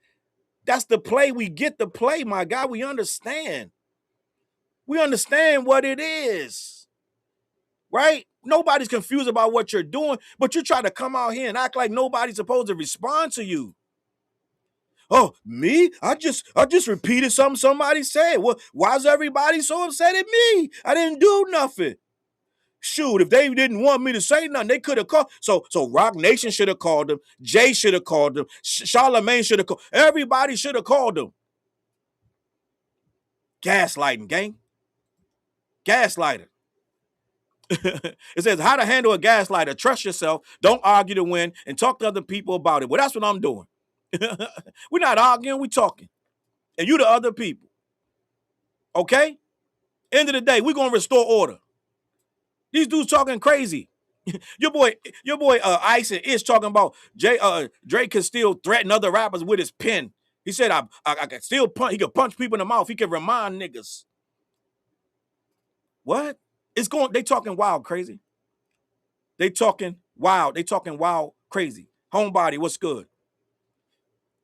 That's the play. We get the play, my guy. We understand. We understand what it is, right? Nobody's confused about what you're doing, but you try to come out here and act like nobody's supposed to respond to you. Oh, me? I just repeated something somebody said. Well, why is everybody so upset at me? I didn't do nothing. Shoot, if they didn't want me to say nothing, they could have called. So Rocnation should have called them. Jay should have called them. Charlemagne should have called. Everybody should have called them. Gaslighting, gang. Gaslighter. It says how to handle a gaslighter. Trust yourself. Don't argue to win and talk to other people about it. Well, that's what I'm doing. We're not arguing, we're talking. And you the other people. Okay? End of the day, we're gonna restore order. These dudes talking crazy. Your boy Ice and Ish talking about Drake can still threaten other rappers with his pen. He said I can still punch, he could punch people in the mouth, he can remind niggas. What? They talking wild crazy. They talking wild, crazy. Homebody, what's good?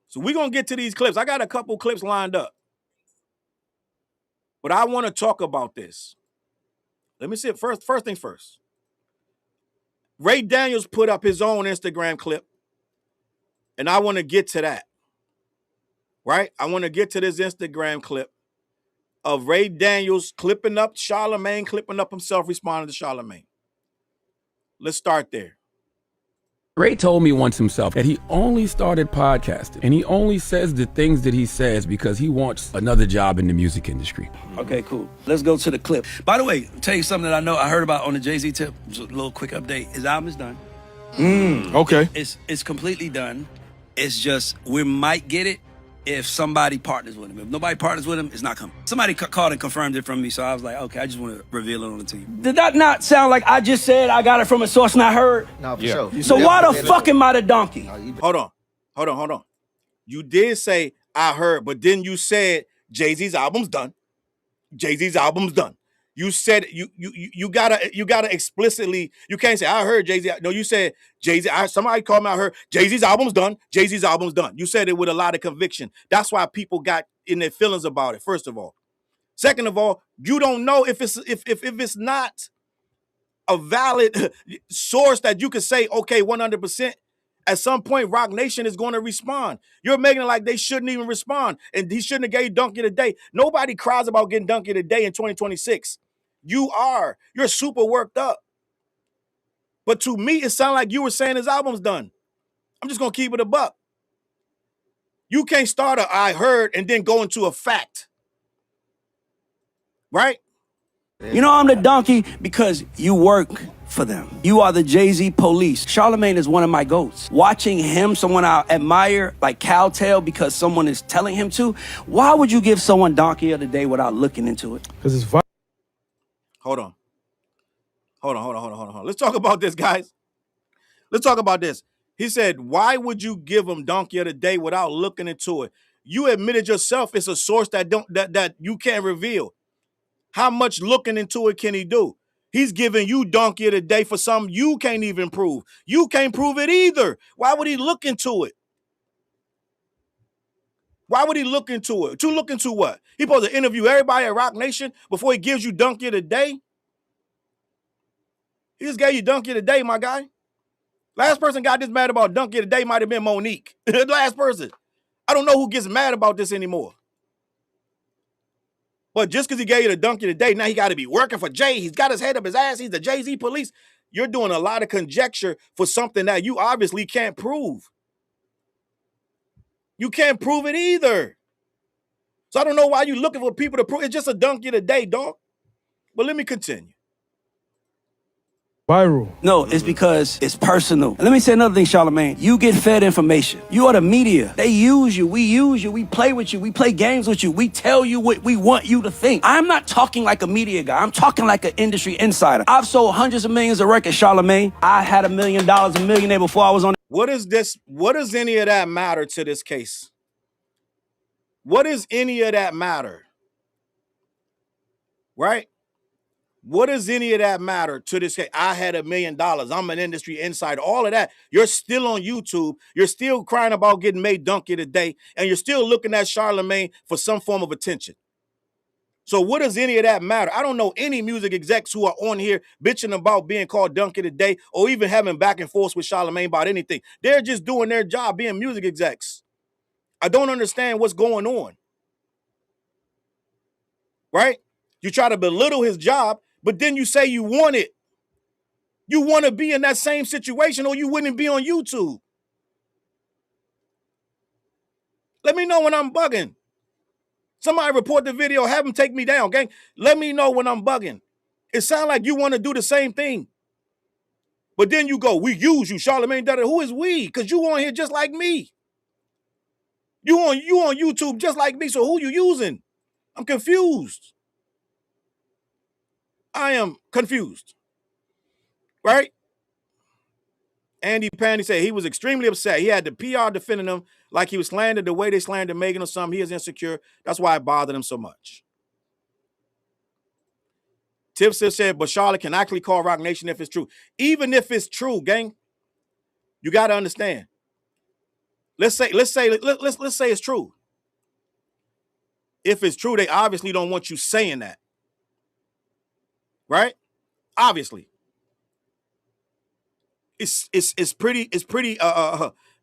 So we're going to get to these clips. I got a couple clips lined up. But I want to talk about this. Let me see it first. First things first. Ray Daniels put up his own Instagram clip. And I want to get to that. Right? I want to get to this Instagram clip of Ray Daniels clipping up Charlemagne, clipping up himself, responding to Charlemagne. Let's start there. Ray told me once himself that he only started podcasting and he only says the things that he says because he wants another job in the music industry. Okay, cool. Let's go to the clip. By the way, tell you something that I heard about on the Jay-Z tip. Just a little quick update. His album is done. Okay. It's completely done. It's just we might get it if somebody partners with him. If nobody partners with him, it's not coming. Somebody called and confirmed it from me, so I was like, okay, I just want to reveal it on the team. Did that not sound like I just said I got it from a source not heard? No, for sure. So why the fuck am I the donkey? Hold on. You did say I heard, but then you said Jay-Z's album's done. Jay-Z's album's done. You said you gotta explicitly. You can't say I heard Jay-Z. No, you said Jay-Z. Somebody called me. I heard Jay-Z's album's done. Jay-Z's album's done. You said it with a lot of conviction. That's why people got in their feelings about it. First of all, second of all, you don't know if it's not a valid source that you could say okay 100%. At some point, Rocnation is going to respond. You're making it like they shouldn't even respond, and he shouldn't have gave Donkey today. Nobody cries about getting Donkey today in 2026. You're super worked up. But to me, it sounded like you were saying his album's done. I'm just going to keep it a buck. You can't start a I heard and then go into a fact. Right? You know I'm the donkey because you work for them. You are the Jay-Z police. Charlemagne is one of my goats. Watching him, someone I admire, like cowtail because someone is telling him to, why would you give someone donkey of the day without looking into it? Because it's Hold on. Let's talk about this, guys. Let's talk about this. He said, why would you give him donkey of the day without looking into it? You admitted yourself it's a source that you can't reveal. How much looking into it can he do? He's giving you donkey of the day for something you can't even prove. You can't prove it either. Why would he look into it? Why would he look into it? To look into what? He supposed to interview everybody at Rocnation before he gives you donkey of the day? He just gave you donkey of the day, my guy. Last person got this mad about donkey of the day might have been Monique. The last person. I don't know who gets mad about this anymore. But just because he gave you the donkey of the day, now he got to be working for Jay. He's got his head up his ass. He's the Jay-Z police. You're doing a lot of conjecture for something that you obviously can't prove. You can't prove it either. So I don't know why you looking for people to prove. It's just a donkey today, dog. But let me continue. Viral. No, it's because it's personal. And let me say another thing, Charlamagne. You get fed information. You are the media. They use you. We play with you. We play games with you. We tell you what we want you to think. I'm not talking like a media guy. I'm talking like an industry insider. I've sold hundreds of millions of records, Charlamagne. I had $1 million, a millionaire before I was on. What is this? What does any of that matter to this case? What does any of that matter? Right? What does any of that matter to this case? I had $1 million. I'm an industry insider. All of that. You're still on YouTube. You're still crying about getting made donkey today. And you're still looking at Charlamagne for some form of attention. So what does any of that matter? I don't know any music execs who are on here bitching about being called donkey today or even having back and forth with Charlamagne about anything. They're just doing their job being music execs. I don't understand what's going on. Right? You try to belittle his job, but then you say you want it. You want to be in that same situation or you wouldn't be on YouTube. Let me know when I'm bugging. Somebody report the video, have them take me down, gang. Let me know when I'm bugging. It sounds like you want to do the same thing. But then you go, we use you, Charlamagne. Who is we? Because you on here just like me. You on YouTube just like me, so who you using? I'm confused. I am confused. Right? Andy Pandy said he was extremely upset. He had the PR defending him like he was slandered the way they slandered Megan or something. He is insecure. That's why it bothered him so much. Tipster said, but Charlotte can actually call Rocnation if it's true. Even if it's true, gang, you got to understand. Let's say it's true. If it's true, they obviously don't want you saying that. Right? Obviously. It's pretty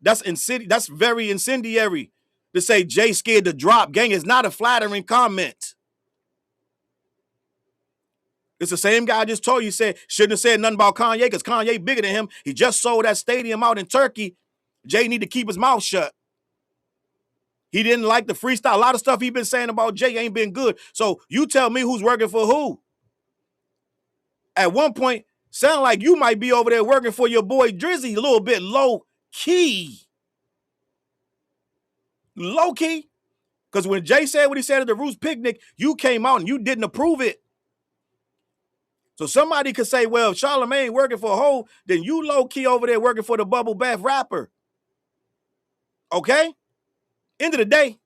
that's very incendiary to say Jay scared to drop. Gang, is not a flattering comment. It's the same guy I just told you said shouldn't have said nothing about Kanye because Kanye bigger than him. He just sold that stadium out in Turkey. Jay need to keep his mouth shut. He didn't like the freestyle. A lot of stuff he been saying about Jay ain't been good. So you tell me who's working for who. At one point, sound like you might be over there working for your boy Drizzy, a little bit low key. Low key. Because when Jay said what he said at the Roots picnic, you came out and you didn't approve it. So somebody could say, well, if Charlamagne working for a hoe, then you low key over there working for the bubble bath rapper. Okay? End of the day,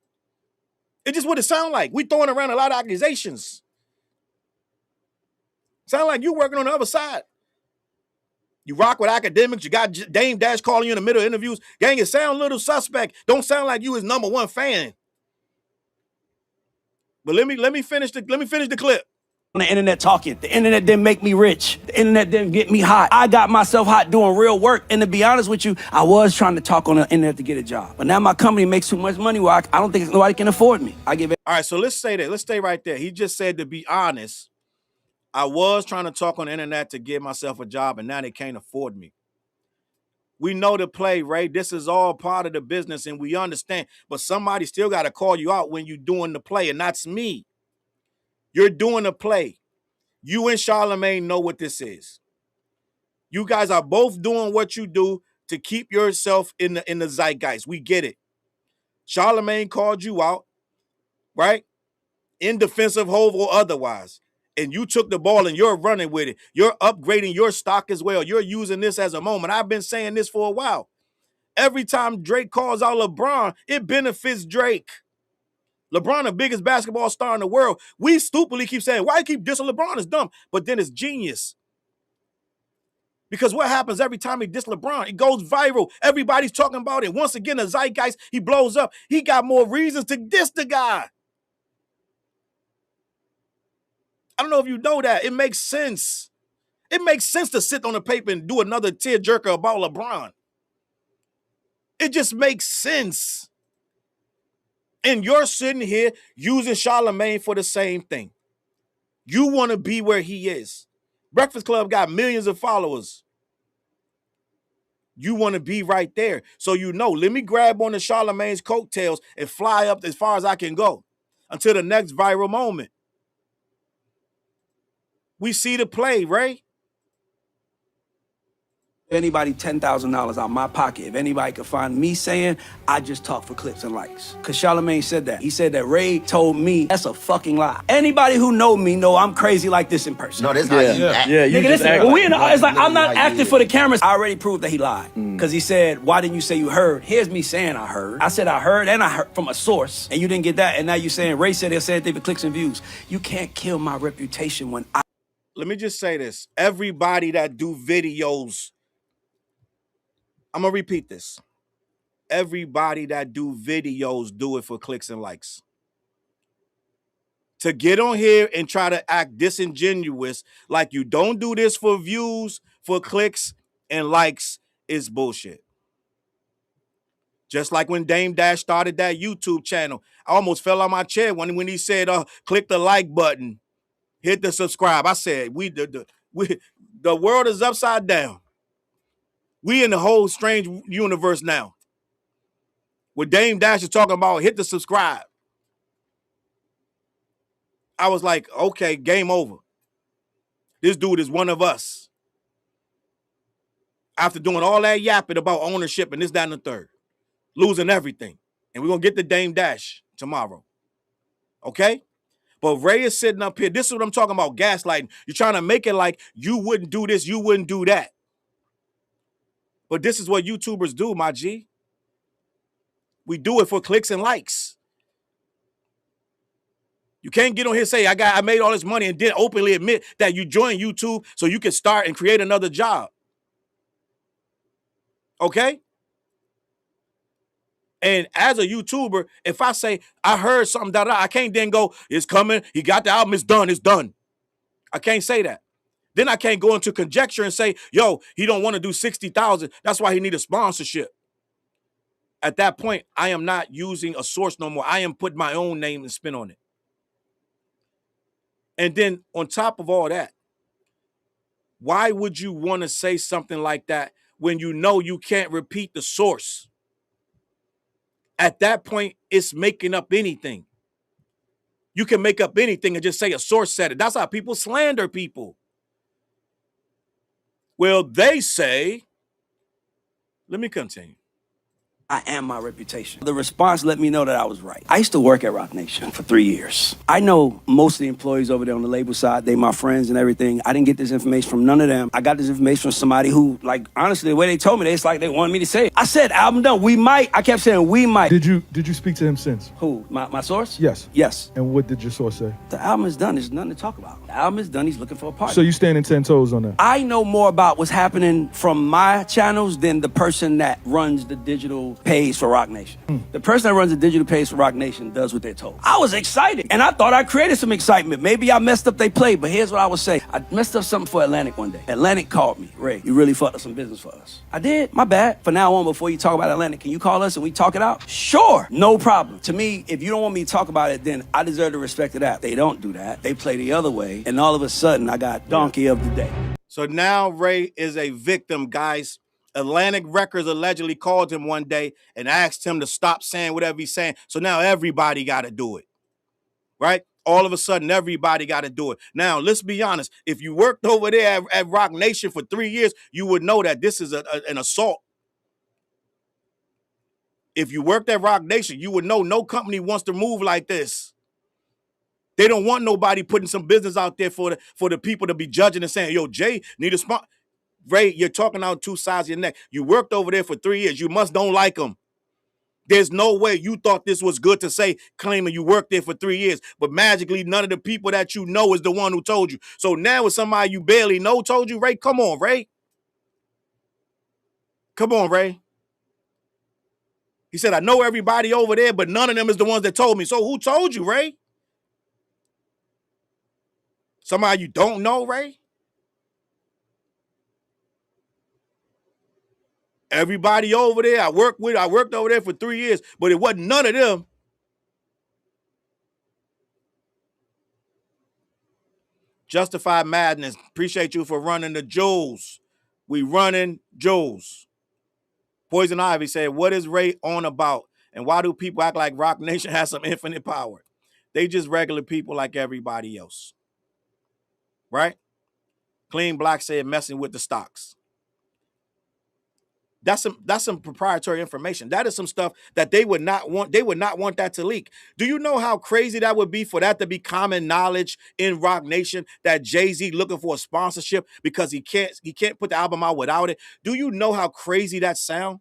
it's just what it sound like. We throwing around a lot of accusations. Sound like you working on the other side. You rock with Akademiks. You got Dame Dash calling you in the middle of interviews. Gang, it sound a little suspect. Don't sound like you his #1 fan. But let me finish the clip. On the internet talking. The internet didn't make me rich. The internet didn't get me hot. I got myself hot doing real work. And to be honest with you, I was trying to talk on the internet to get a job. But now my company makes too much money where I don't think nobody can afford me. I give it. All right, so let's say that. Let's stay right there. He just said, to be honest, I was trying to talk on the internet to give myself a job, and now they can't afford me. We know the play, Ray. This is all part of the business, and we understand. But somebody still got to call you out when you're doing the play, and that's me. You're doing the play. You and Charlamagne know what this is. You guys are both doing what you do to keep yourself in the zeitgeist. We get it. Charlamagne called you out, right? In defensive hove or otherwise. And you took the ball and you're running with it. You're upgrading your stock as well. You're using this as a moment. I've been saying this for a while. Every time Drake calls out LeBron, it benefits Drake. LeBron, the biggest basketball star in the world. We stupidly keep saying, why you keep dissing LeBron? It's dumb. But then it's genius. Because what happens every time he diss LeBron? It goes viral. Everybody's talking about it. Once again, the zeitgeist, he blows up. He got more reasons to diss the guy. I don't know if you know that. It makes sense. It makes sense to sit on the paper and do another tearjerker about LeBron. It just makes sense. And you're sitting here using Charlamagne for the same thing. You want to be where he is. Breakfast Club got millions of followers. You want to be right there. So let me grab on the Charlamagne's coattails and fly up as far as I can go until the next viral moment. We see the play, Ray. Anybody $10,000 out of my pocket, if anybody could find me saying, I just talk for clicks and likes. Because Charlamagne said that. He said that Ray told me that's a fucking lie. Anybody who know me know I'm crazy like this in person. No, that's how you act. Yeah, you just act. It's like I'm not acting for the cameras. I already proved that he lied. Because he said, why didn't you say you heard? Here's me saying I heard. I said I heard and I heard from a source. And you didn't get that. And now you saying Ray said he'll say anything for clicks and views. You can't kill my reputation when I... Let me just say this. Everybody that do videos, I'm going to repeat this. Everybody that do videos do it for clicks and likes. To get on here and try to act disingenuous like you don't do this for views, for clicks and likes is bullshit. Just like when Dame Dash started that YouTube channel. I almost fell on my chair when he said, click the like button, hit the subscribe. I said, the world is upside down. We in the whole strange universe now. Where Dame Dash is talking about hit the subscribe. I was like, okay, game over. This dude is one of us. After doing all that yapping about ownership and this, that, and the third. Losing everything. And we're going to get the Dame Dash tomorrow. Okay? But Ray is sitting up here. This is what I'm talking about, gaslighting. You're trying to make it like you wouldn't do this, you wouldn't do that. But this is what YouTubers do, my G. We do it for clicks and likes. You can't get on here and say, I made all this money and then openly admit that you joined YouTube so you can start and create another job. Okay? And as a YouTuber, if I say, I heard something, I can't then go, it's coming, he got the album, it's done. I can't say that. Then I can't go into conjecture and say, yo, he don't want to do 60,000. That's why he need a sponsorship. At that point, I am not using a source no more. I am putting my own name and spin on it. And then on top of all that, why would you want to say something like that when you know you can't repeat the source? At that point, it's making up anything. You can make up anything and just say a source said it. That's how people slander people. Well, they say, let me continue. I am my reputation. The response let me know that I was right. I used to work at Rocnation for 3 years. I know most of the employees over there on the label side. They my friends and everything. I didn't get this information from none of them. I got this information from somebody who, like, honestly, the way they told me, it's like they wanted me to say it. I said, album done. We might. I kept saying we might. Did you speak to him since? Who? My source? Yes. Yes. And what did your source say? The album is done. There's nothing to talk about. The album is done. He's looking for a partner. So you standing 10 toes on that? I know more about what's happening from my channels than the person that runs the digital page for Rocnation. The person that runs the digital page for Rocnation does what they're told. I was excited, and I thought I created some excitement. Maybe I messed up they play, but here's what I would say. I messed up something for Atlantic one day. Atlantic called me. Ray, you really fucked up some business for us. I did. My bad. From now on, before you talk about Atlantic, can you call us and we talk it out? Sure. No problem. To me, if you don't want me to talk about it, then I deserve the respect of that. They don't do that. They play the other way, and all of a sudden, I got donkey of the day. So now Ray is a victim, guys. Atlantic Records allegedly called him one day and asked him to stop saying whatever he's saying. So now everybody got to do it, right? All of a sudden, everybody got to do it. Now, let's be honest. If you worked over there at Rocnation for 3 years, you would know that this is an assault. If you worked at Rocnation, you would know no company wants to move like this. They don't want nobody putting some business out there for the people to be judging and saying, yo, Jay, need a spot. Ray, you're talking out two sides of your neck. You worked over there for 3 years. You must don't like them. There's no way you thought this was good to say, claiming you worked there for 3 years. But magically, none of the people that you know is the one who told you. So now it's somebody you barely know told you, Ray, come on, Ray. Come on, Ray. He said, I know everybody over there, but none of them is the ones that told me. So who told you, Ray? Somebody you don't know, Ray? Everybody over there I worked over there for 3 years, but it wasn't none of them. Justified Madness. Appreciate you for running the jewels. We running jewels. Poison Ivy said, what is Ray on about? And why do people act like Rocnation has some infinite power? They just regular people like everybody else. Right? Clean Black said, messing with the stocks. That's some proprietary information. That is some stuff that they would not want. They would not want that to leak. Do you know how crazy that would be for that to be common knowledge in Rocnation that Jay-Z looking for a sponsorship because he can't put the album out without it? Do you know how crazy that sound?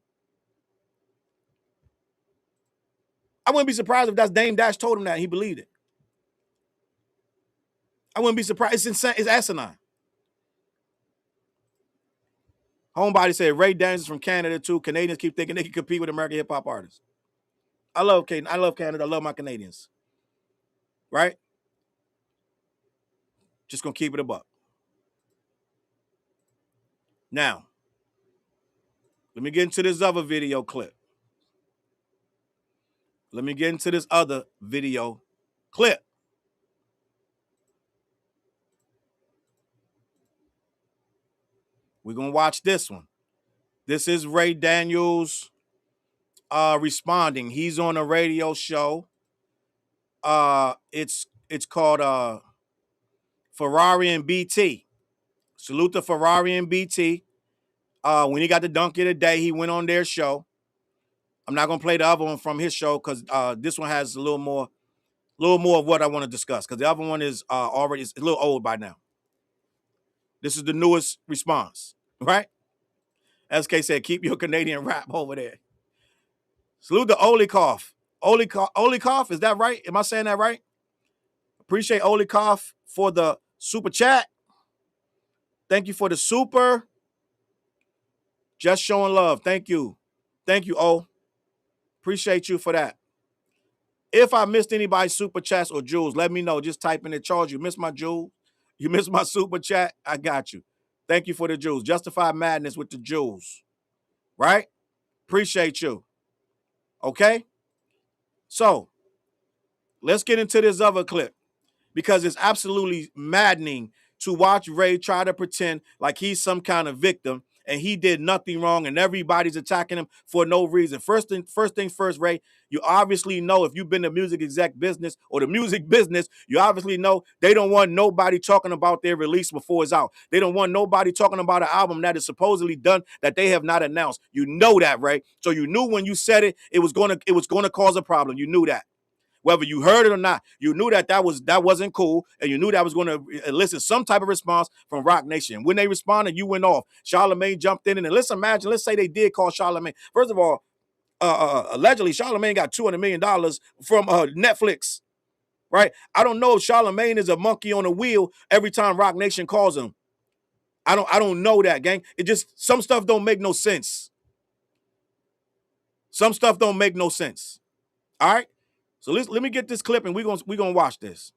I wouldn't be surprised if that's Dame Dash told him that and he believed it. I wouldn't be surprised. It's insane. It's asinine. Homebody said Ray Daniels is from Canada too. Canadians keep thinking they can compete with American hip hop artists. I love Canada. I love my Canadians. Right? Just gonna keep it a buck. Now, let me get into this other video clip. We're gonna watch this one. This is Ray Daniels responding. He's on a radio show. It's called Ferrari and BT. Salute to Ferrari and BT. When he got the donkey of the day, he went on their show. I'm not gonna play the other one from his show because this one has a little more of what I want to discuss. Because the other one is already a little old by now. This is the newest response, right? SK said, "Keep your Canadian rap over there." Salute to Olikoff. Olikoff, is that right? Am I saying that right? Appreciate Olikoff for the super chat. Thank you for the super. Just showing love. Thank you. Thank you, O. Appreciate you for that. If I missed anybody's super chats or jewels, let me know. Just type in the Charles. You missed my jewel. You missed my super chat. I got you. Thank you for the jewels. Justify Madness with the jewels. Right? Appreciate you. Okay? So, let's get into this other clip because it's absolutely maddening to watch Ray try to pretend like he's some kind of victim and he did nothing wrong and everybody's attacking him for no reason. First things first, Ray, you obviously know if you've been in the music exec business or the music business, you obviously know they don't want nobody talking about their release before it's out. They don't want nobody talking about an album that is supposedly done that they have not announced. You know that, Ray. So you knew when you said it, it was gonna cause a problem. You knew that. Whether you heard it or not, you knew that wasn't cool, and you knew that was going to elicit some type of response from Rocnation. When they responded, you went off. Charlamagne jumped in, and let's say they did call Charlamagne. First of all, allegedly, Charlamagne got $200 million from Netflix, right? I don't know if Charlamagne is a monkey on a wheel every time Rocnation calls him. I don't know that, gang. It just, some stuff don't make no sense. Some stuff don't make no sense. All right? So let me get this clip and we're gonna watch this.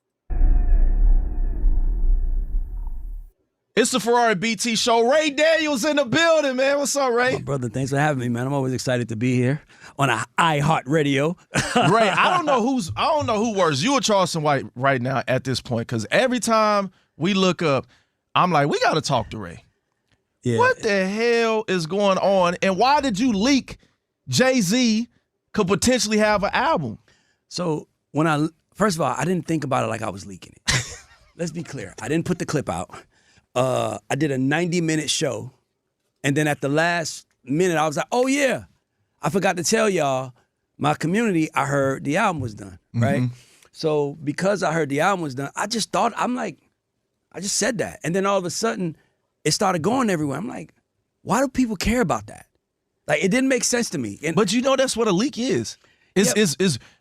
It's the Ferrari BT show. Ray Daniels in the building, man. What's up, Ray? My brother, thanks for having me, man. I'm always excited to be here on a iHeartRadio. Ray, I don't know who worse, you or Charleston White right now at this point, because every time we look up, I'm like, we gotta talk to Ray. Yeah. What the hell is going on? And why did you leak Jay-Z could potentially have an album? So first of all, I didn't think about it like I was leaking it. Let's be clear. I didn't put the clip out. I did a 90-minute show. And then at the last minute, I was like, oh yeah, I forgot to tell y'all, my community, I heard the album was done, right? Mm-hmm. So because I heard the album was done, I just said that. And then all of a sudden, it started going everywhere. I'm like, why do people care about that? Like, it didn't make sense to me. But you know that's what a leak is.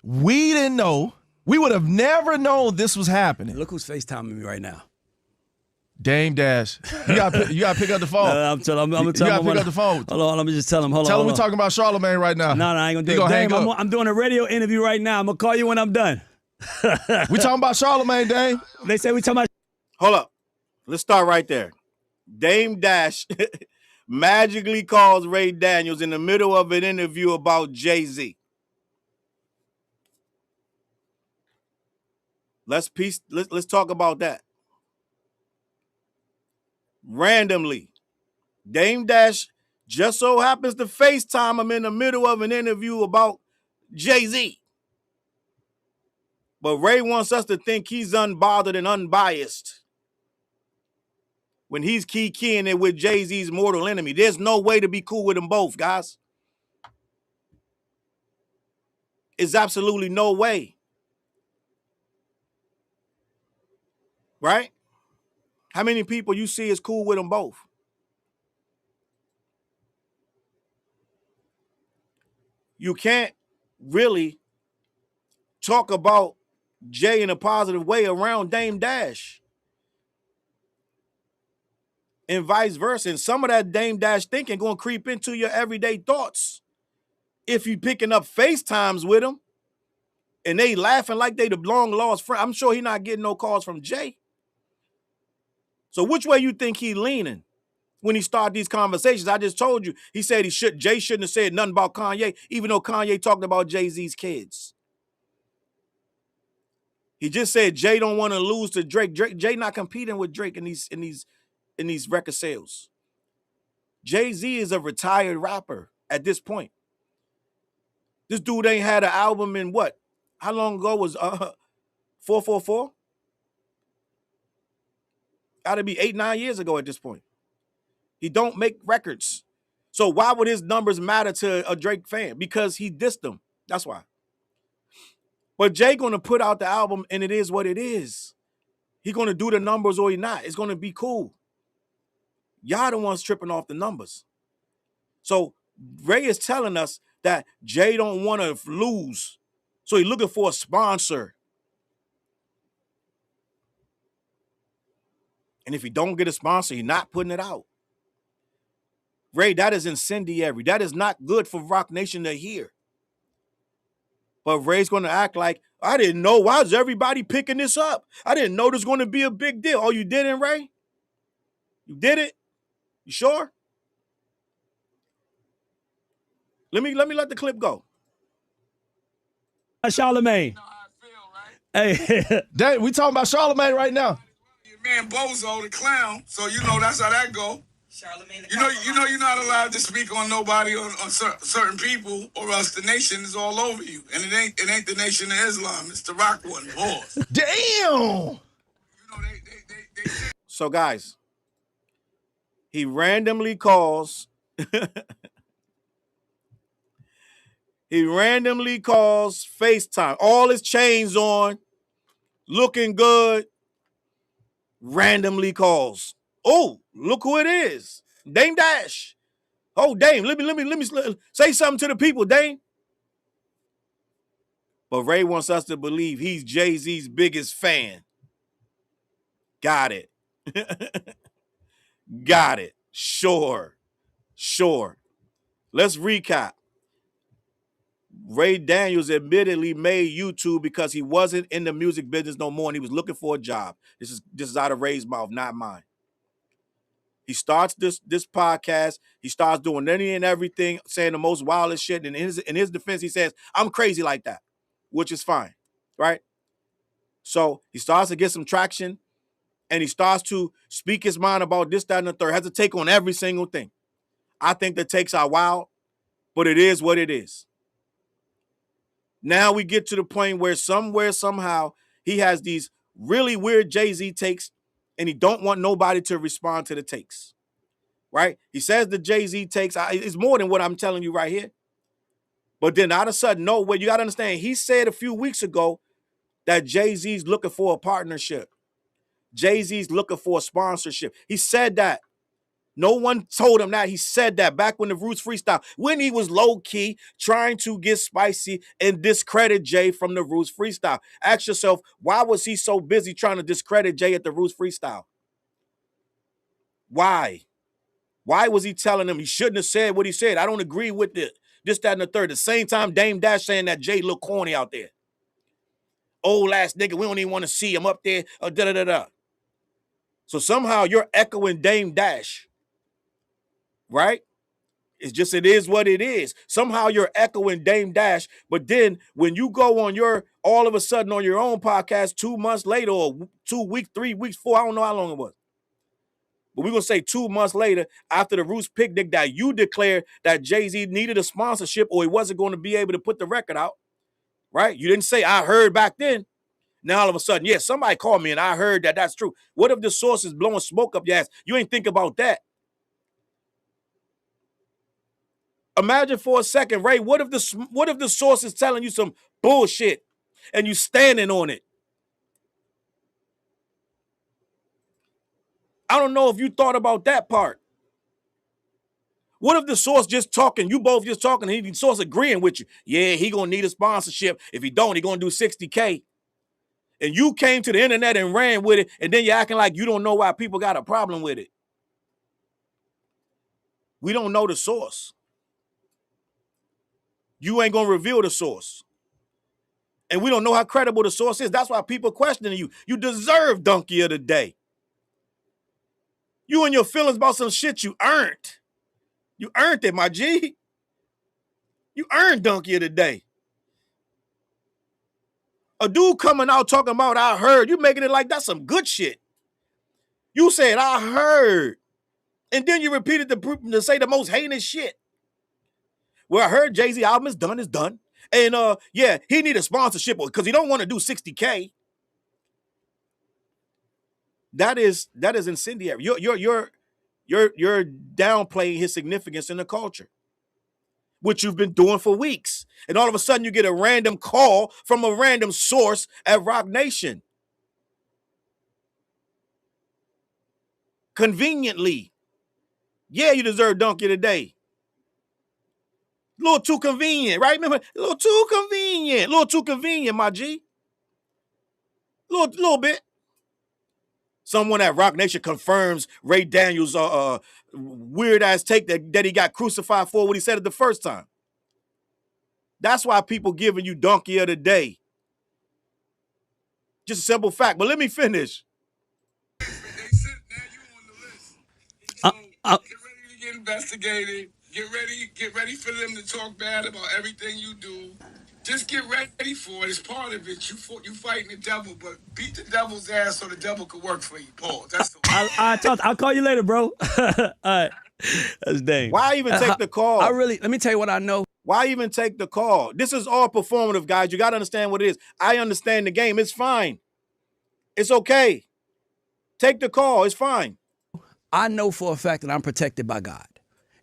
We didn't know. We would have never known this was happening. Look who's FaceTiming me right now. Dame Dash. You gotta pick up the phone. I'm telling him. You gotta pick up the phone. Hold on, let me just tell him. Hold on. Tell him we're talking about Charlamagne right now. No, I ain't gonna do it. Dame, I'm doing a radio interview right now. I'm gonna call you when I'm done. We talking about Charlamagne, Dame. They say we talking about. Hold up. Let's start right there. Dame Dash magically calls Ray Daniels in the middle of an interview about Jay-Z. Let's talk about that. Randomly, Dame Dash Just so happens to FaceTime him in the middle of an interview about Jay-Z. But Ray wants us to think he's unbothered and unbiased when he's keying it with Jay-Z's mortal enemy. There's no way to be cool with them both, guys. It's absolutely no way. Right? How many people you see is cool with them both? You can't really talk about Jay in a positive way around Dame Dash. And vice versa. And some of that Dame Dash thinking going to creep into your everyday thoughts. If you picking up FaceTimes with them and they laughing like they the long lost friend, I'm sure he not getting no calls from Jay. So which way you think he leaning when he start these conversations? I just told you, he said Jay shouldn't have said nothing about Kanye, even though Kanye talked about Jay-Z's kids. He just said Jay don't want to lose to Drake. Jay not competing with Drake in these record sales. Jay-Z is a retired rapper at this point. This dude ain't had an album in what? How long ago was 444? Gotta be 8-9 years ago at this point. He don't make records. So why would his numbers matter to a Drake fan? Because he dissed them. That's why. But Jay gonna put out the album and it is what it is. He gonna do the numbers or he not. It's gonna be cool. Y'all the ones tripping off the numbers. So Ray is telling us that Jay don't want to lose. So he's looking for a sponsor. And if he don't get a sponsor, he's not putting it out. Ray, that is incendiary. That is not good for Rocnation to hear. But Ray's going to act like, I didn't know. Why is everybody picking this up? I didn't know this was going to be a big deal. Oh, you didn't, Ray? You did it? You sure? Let me let the clip go. Charlamagne. You know how I feel, right? Hey, Dang, we talking about Charlamagne right now. Your man Bozo, the clown. So you know that's how that go. Charlamagne, You know you're not allowed to speak on nobody on certain people, or else the nation is all over you. And it ain't the Nation of Islam. It's the Rock one. Pause. Damn. You know they So, guys, he randomly calls. He randomly calls FaceTime. All his chains on, looking good. Randomly calls. Oh, look who it is. Dame Dash. Oh, Dame, let me say something to the people, Dame. But Ray wants us to believe he's Jay-Z's biggest fan. Got it. Got it. Sure. Let's recap. Ray Daniels admittedly made YouTube because he wasn't in the music business no more and he was looking for a job. This is out of Ray's mouth, not mine. He starts this podcast. He starts doing any and everything, saying the most wildest shit. And in his defense, he says, I'm crazy like that, which is fine, right? So he starts to get some traction and he starts to speak his mind about this, that, and the third. Has a take on every single thing. I think the takes are wild, but it is what it is. Now we get to the point where somewhere, somehow, he has these really weird Jay-Z takes and he don't want nobody to respond to the takes, right? He says the Jay-Z takes, it's more than what I'm telling you right here. But then out of sudden, no, what you got to understand, he said a few weeks ago that Jay-Z's looking for a partnership. Jay-Z's looking for a sponsorship. He said that. No one told him that. He said that back when the Roots freestyle, when he was low-key trying to get spicy and discredit Jay from the Roots freestyle. Ask yourself, why was he so busy trying to discredit Jay at the Roots freestyle? Why? Why was he telling him he shouldn't have said what he said? I don't agree with it. This, that, and the third. At the same time, Dame Dash saying that Jay look corny out there. Old ass nigga, we don't even want to see him up there. Da-da-da-da. So somehow you're echoing Dame Dash. Right? It's just, it is what it is. Somehow you're echoing Dame Dash, but then when you go on all of a sudden on your own podcast 2 months later or 2 weeks, 3 weeks, 4, I don't know how long it was. But we're going to say 2 months later, after the Roots picnic, that you declared that Jay-Z needed a sponsorship or he wasn't going to be able to put the record out, right? You didn't say, I heard back then. Now all of a sudden, yeah, somebody called me and I heard that that's true. What if the source is blowing smoke up your ass? You ain't think about that. Imagine for a second, Ray, what if the source is telling you some bullshit and you standing on it? I don't know if you thought about that part. What if the source just talking, you both just talking, and the source agreeing with you? Yeah, he gonna need a sponsorship. If he don't, he gonna do 60K. And you came to the internet and ran with it, and then you're acting like you don't know why people got a problem with it. We don't know the source. You ain't gonna reveal the source. And we don't know how credible the source is. That's why people questioning you. You deserve Donkey of the Day. You and your feelings about some shit you earned. You earned it, my G. You earned Donkey of the Day. A dude coming out talking about I heard, you making it like that's some good shit. You said I heard. And then you repeated to say the most heinous shit. Well, I heard Jay-Z album is done. And yeah, he need a sponsorship because he don't want to do 60K. That is incendiary. You're downplaying his significance in the culture, which you've been doing for weeks. And all of a sudden you get a random call from a random source at Rocnation. Conveniently. Yeah, you deserve Donkey of the Day. A little too convenient, right? Remember? A little too convenient, my G. Little bit. Someone at Rocnation confirms Ray Daniels' weird-ass take that he got crucified for what he said it the first time. That's why people giving you Donkey of the Day. Just a simple fact. But let me finish. They said now you on the list. So get ready to get investigated. Get ready for them to talk bad about everything you do. Just get ready for it. It's part of it. You fighting the devil, but beat the devil's ass so the devil could work for you, Paul. That's the I'll call you later, bro. All right. That's dang. Why even take the call? Let me tell you what I know. Why even take the call? This is all performative, guys. You got to understand what it is. I understand the game. It's fine. It's okay. Take the call. It's fine. I know for a fact that I'm protected by God.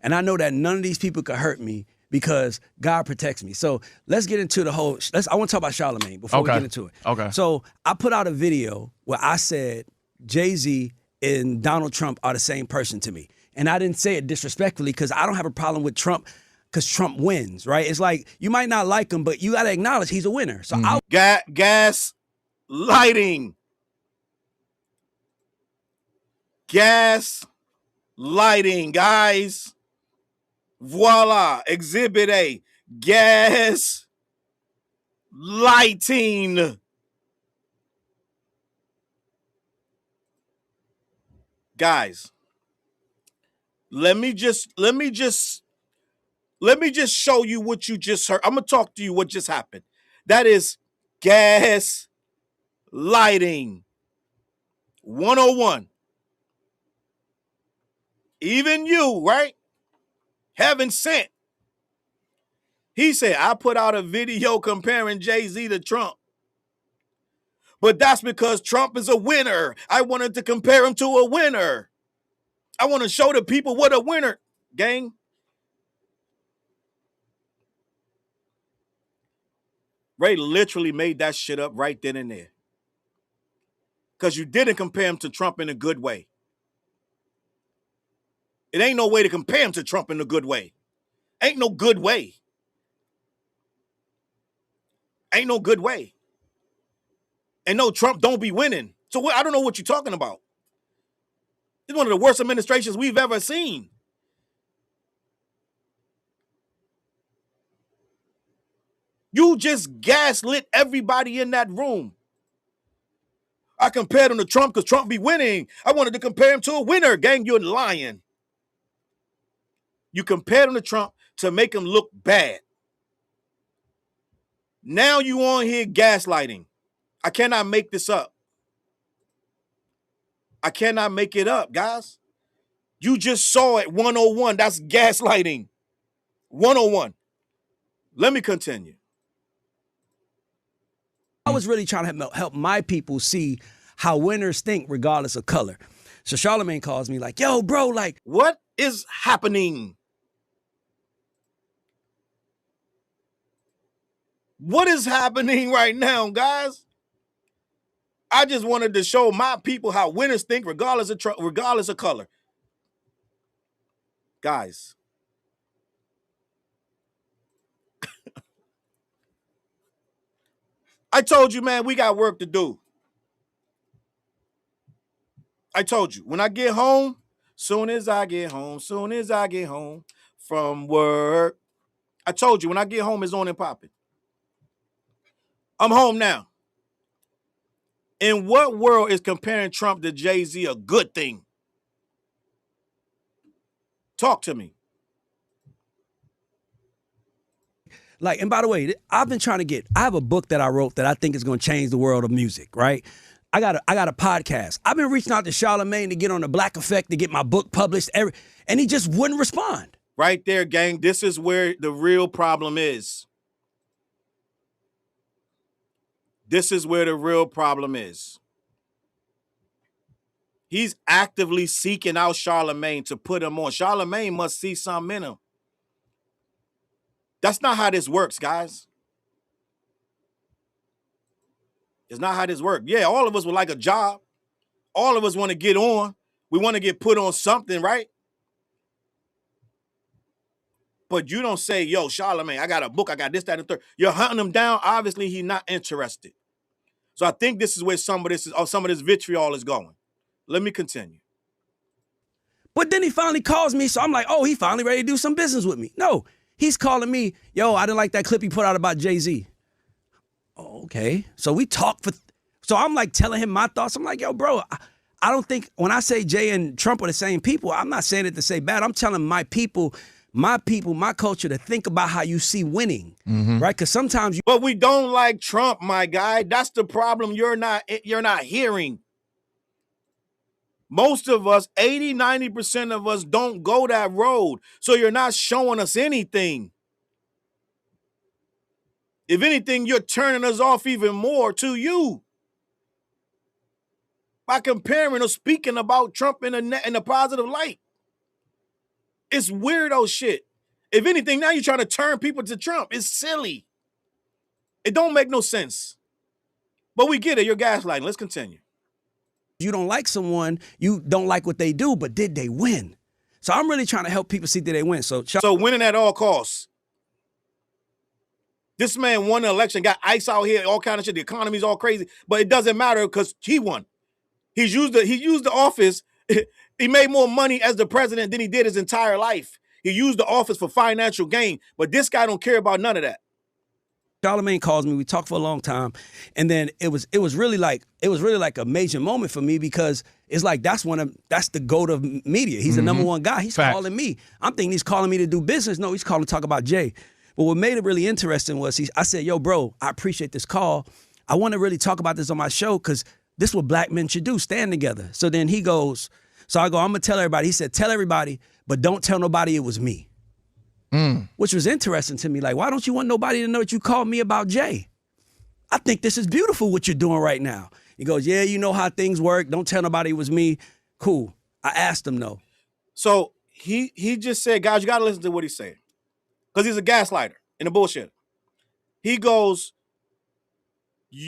And I know that none of these people could hurt me because God protects me. So let's get into the whole, I want to talk about Charlemagne before we get into it. Okay. So I put out a video where I said Jay-Z and Donald Trump are the same person to me. And I didn't say it disrespectfully because I don't have a problem with Trump because Trump wins, right? It's like, you might not like him, but you got to acknowledge he's a winner. So gas lighting. Gas lighting, guys. Voila, Exhibit A, gas lighting. Guys, let me just show you what you just heard. I'm gonna talk to you what just happened. That is gas lighting 101. Even you, right? Heaven sent. He said, I put out a video comparing Jay-Z to Trump. But that's because Trump is a winner. I wanted to compare him to a winner. I want to show the people what a winner, gang. Ray literally made that shit up right then and there. Because you didn't compare him to Trump in a good way. It ain't no way to compare him to Trump in a good way. Ain't no good way. Ain't no good way. And no, Trump don't be winning. So I don't know what you're talking about. It's one of the worst administrations we've ever seen. You just gaslit everybody in that room. I compared him to Trump because Trump be winning. I wanted to compare him to a winner. Gang, you're lying. You compared him to Trump to make him look bad. Now you on here gaslighting. I cannot make this up. I cannot make it up, guys. You just saw it 101. That's gaslighting. 101. Let me continue. I was really trying to help my people see how winners think regardless of color. So Charlamagne calls me like, yo, bro, like. What is happening? What is happening right now, guys? I just wanted to show my people how winners think regardless of color. Guys. I told you, man, we got work to do. I told you, when I get home, soon as I get home from work, I told you, when I get home, it's on and popping. I'm home now. In what world is comparing Trump to Jay-Z a good thing? Talk to me. Like, and by the way, I have a book that I wrote that I think is going to change the world of music, right? I got a podcast. I've been reaching out to Charlamagne to get on the Black Effect to get my book published, and he just wouldn't respond. Right there, gang. This is where the real problem is. This is where the real problem is. He's actively seeking out Charlamagne to put him on. Charlamagne must see something in him. That's not how this works, guys. It's not how this works. Yeah, all of us would like a job. All of us want to get on. We want to get put on something, right? But you don't say, yo, Charlamagne, I got a book, I got this, that, and the third. You're hunting him down. Obviously, he's not interested. So I think this is where some of this vitriol is going. Let me continue. But then he finally calls me, so I'm like, oh, he finally ready to do some business with me. No, he's calling me, yo, I didn't like that clip he put out about Jay-Z. Oh, okay. So we talked so I'm like telling him my thoughts. I'm like, yo, bro, I don't think when I say Jay and Trump are the same people, I'm not saying it to say bad. I'm telling my people, my culture to think about how you see winning, right? Because sometimes But we don't like Trump, my guy. That's the problem you're not hearing. Most of us, 80, 90% of us don't go that road. So you're not showing us anything. If anything, you're turning us off even more to you. By comparing or speaking about Trump in a positive light. It's weirdo shit. If anything, now you're trying to turn people to Trump. It's silly. It don't make no sense. But we get it. You're gaslighting. Let's continue. you don't like someone, you don't like what they do, but did they win? So I'm really trying to help people see did they win. So winning at all costs. This man won the election, got ice out here, all kind of shit. The economy's all crazy, but it doesn't matter because he won. He used the office. He made more money as the president than he did his entire life. He used the office for financial gain, but this guy don't care about none of that. Charlamagne calls me. We talked for a long time, and then it was really like a major moment for me because it's like that's the GOAT of media. He's the number one guy. He's calling me. I'm thinking he's calling me to do business. No, he's calling to talk about Jay. But what made it really interesting was I said, "Yo, bro, I appreciate this call. I want to really talk about this on my show because this is what black men should do: stand together." So then he goes. So I go, "I'm gonna tell everybody." He said, "Tell everybody, but don't tell nobody it was me." Which was interesting to me. Like, why don't you want nobody to know that you called me about Jay? I think this is beautiful what you're doing right now. He goes, "Yeah, you know how things work. Don't tell nobody it was me." Cool. I asked him though. So he just said, guys, you got to listen to what he's saying. Because he's a gaslighter and a bullshitter. He goes,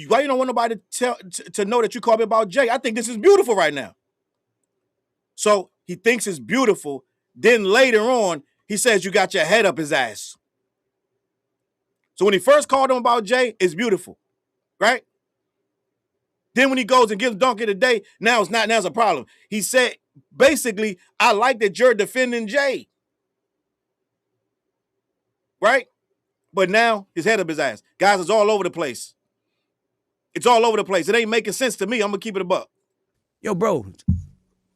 why you don't want nobody to know that you called me about Jay? I think this is beautiful right now. So he thinks it's beautiful. Then later on, he says you got your head up his ass. So when he first called him about Jay, it's beautiful, right? Then when he goes and gives Donkey today, now it's not. Now it's a problem. He said, basically, I like that you're defending Jay. Right? But now his head up his ass. Guys, it's all over the place. It's all over the place. It ain't making sense to me. I'm going to keep it a buck. Yo, bro,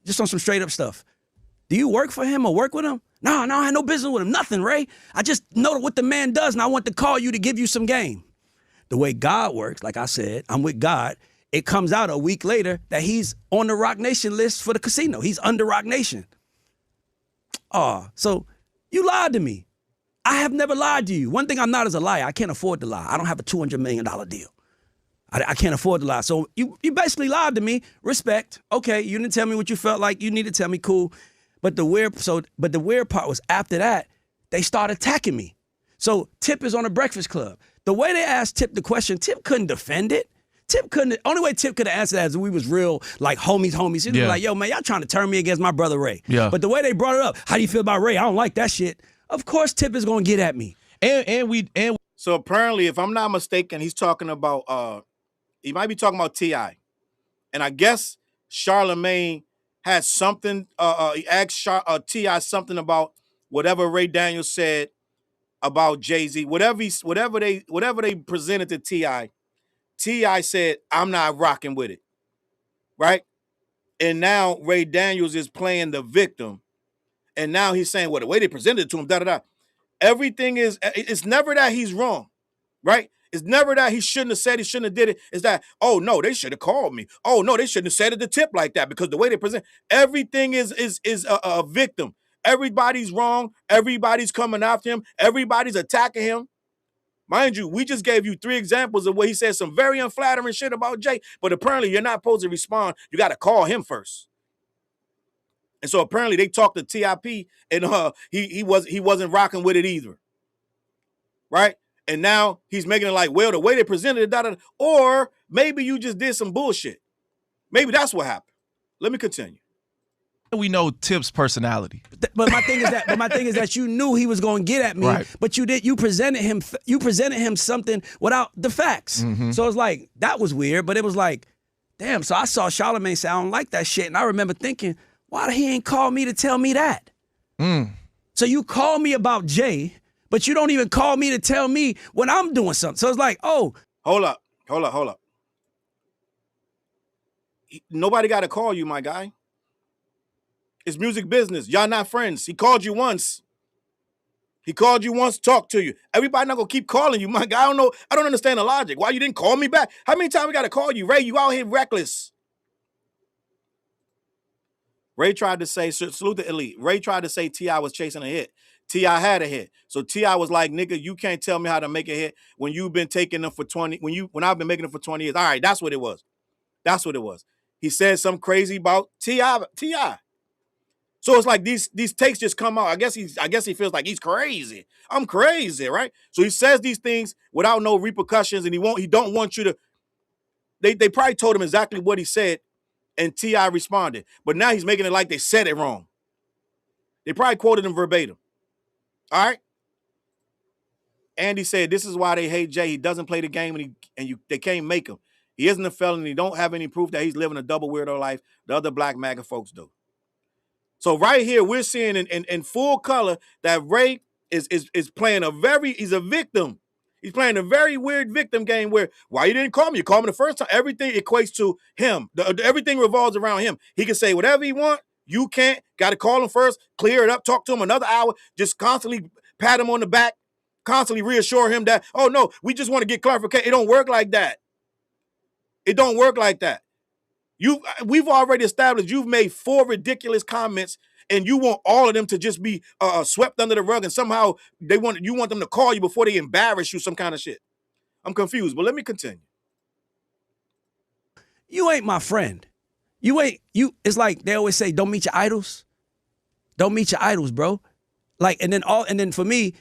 just on some straight up stuff. Do you work for him or work with him? No, I had no business with him. Nothing, Ray. I just know what the man does, and I want to call you to give you some game. The way God works, like I said, I'm with God. It comes out a week later that he's on the Rocnation list for the casino. He's under Rocnation. Oh, so you lied to me. I have never lied to you. One thing I'm not is a liar. I can't afford to lie. I don't have a $200 million deal. I can't afford to lie. So you basically lied to me. Respect. Okay, you didn't tell me what you felt like. You need to tell me, cool. But the weird part was after that, they started attacking me. So Tip is on the Breakfast Club. The way they asked Tip the question, Tip couldn't defend it. Only way Tip could have answered that is we was real, like homies. He was like, yo, man, y'all trying to turn me against my brother Ray. Yeah. But the way they brought it up, how do you feel about Ray? I don't like that shit. Of course Tip is going to get at me. So apparently, if I'm not mistaken, he's talking about, he might be talking about T.I. And I guess Charlemagne had something, he asked T.I. something about whatever Ray Daniels said about Jay-Z, whatever they presented to T.I. T.I. said, I'm not rocking with it, right? And now Ray Daniels is playing the victim. And now he's saying, well, the way they presented it to him, da-da-da. Everything it's never that he's wrong, right? It's never that he shouldn't have said, he shouldn't have did it. It's that, oh, no, they should have called me. Oh, no, they shouldn't have said it to Tip like that because the way they present, everything is a victim. Everybody's wrong. Everybody's coming after him. Everybody's attacking him. Mind you, we just gave you 3 examples of where he said some very unflattering shit about Jay, but apparently you're not supposed to respond. You got to call him first. And so apparently they talked to TIP and he wasn't rocking with it either. Right? And now he's making it like, well, the way they presented it, or maybe you just did some bullshit. Maybe that's what happened. Let me continue. We know Tip's personality. But my thing is that you knew he was going to get at me, right. But you presented him something without the facts. Mm-hmm. So it's like, that was weird, but it was like, damn, so I saw Charlemagne say, I don't like that shit. And I remember thinking, why he ain't call me to tell me that? So you call me about Jay, but you don't even call me to tell me when I'm doing something. So it's like, oh. Hold up. Nobody got to call you, my guy. It's music business. Y'all not friends. He called you once. Talked to you. Everybody not gonna keep calling you, my guy. I don't know. I don't understand the logic. Why you didn't call me back? How many times we gotta call you? Ray, you out here reckless. Ray tried to say, salute the elite. Ray tried to say T.I. was chasing a hit. T.I. had a hit. So T.I. was like, nigga, you can't tell me how to make a hit when you've been taking them for 20, when I've been making them for 20 years. All right, that's what it was. He said something crazy about T.I. So it's like these takes just come out. I guess he feels like he's crazy. I'm crazy, right? So he says these things without no repercussions, and he don't want you to. They probably told him exactly what he said, and T.I. responded. But now he's making it like they said it wrong. They probably quoted him verbatim. All right. Andy said, this is why they hate Jay. He doesn't play the game, they can't make him. He isn't a felon. He don't have any proof that he's living a double weirdo life. The other black MAGA folks do. So right here, we're seeing in full color that Ray is playing he's a victim. He's playing a very weird victim game where, why you didn't call me? You called me the first time. Everything equates to him. Everything revolves around him. He can say whatever he wants. You can't. Got to call him first, clear it up, talk to him another hour, just constantly pat him on the back, constantly reassure him that, oh, no, we just want to get clarification. It don't work like that. We've already established you've made 4 ridiculous comments, and you want all of them to just be swept under the rug, and somehow you want them to call you before they embarrass you, some kind of shit. I'm confused, but let me continue. You ain't my friend. It's like they always say, don't meet your idols. Don't meet your idols, bro. Like, and then for me,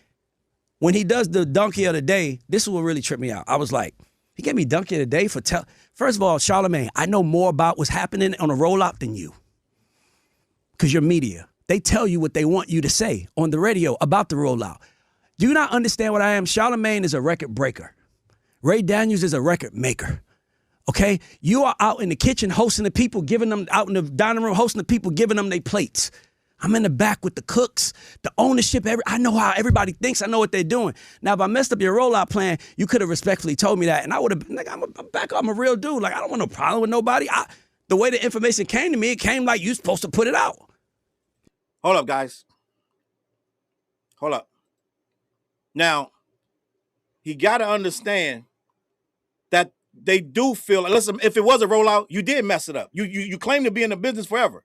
when he does the donkey of the day, this is what really tripped me out. I was like, he gave me donkey of the day first of all, Charlemagne, I know more about what's happening on a rollout than you. Because you're media. They tell you what they want you to say on the radio about the rollout. Do you not understand what I am? Charlemagne is a record breaker. Ray Daniels is a record maker. Okay? You are out in the kitchen hosting the people, giving them out in the dining room, hosting the people, giving them their plates. I'm in the back with the cooks, the ownership. I know how everybody thinks. I know what they're doing. Now, if I messed up your rollout plan, you could have respectfully told me that, and I would have. Like, I'm a real dude. Like, I don't want no problem with nobody. The way the information came to me, it came like you supposed to put it out. Hold up, guys. Hold up. Now, he got to understand that they do feel. Listen, if it was a rollout, you did mess it up. You claim to be in the business forever.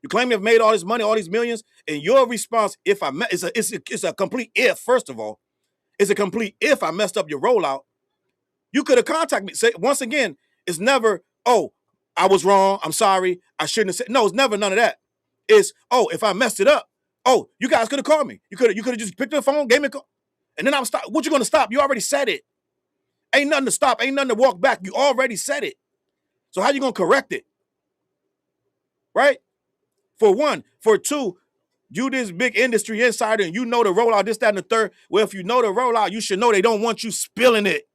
You claim you've made all this money, all these millions, and your response, if I it's a complete if. First of all, it's a complete if I messed up your rollout. You could have contacted me. Say once again, it's never, oh, I was wrong. I'm sorry. I shouldn't have said. No, it's never none of that. It's, oh, if I messed it up, oh, you guys could have called me. You could have just picked up the phone, gave me a call, and then I'm stop. What you gonna stop? You already said it. Ain't nothing to stop. Ain't nothing to walk back. You already said it. So how you gonna correct it? Right? For one. For two, you this big industry insider and you know the rollout, this, that, and the third. Well, if you know the rollout, you should know they don't want you spilling it.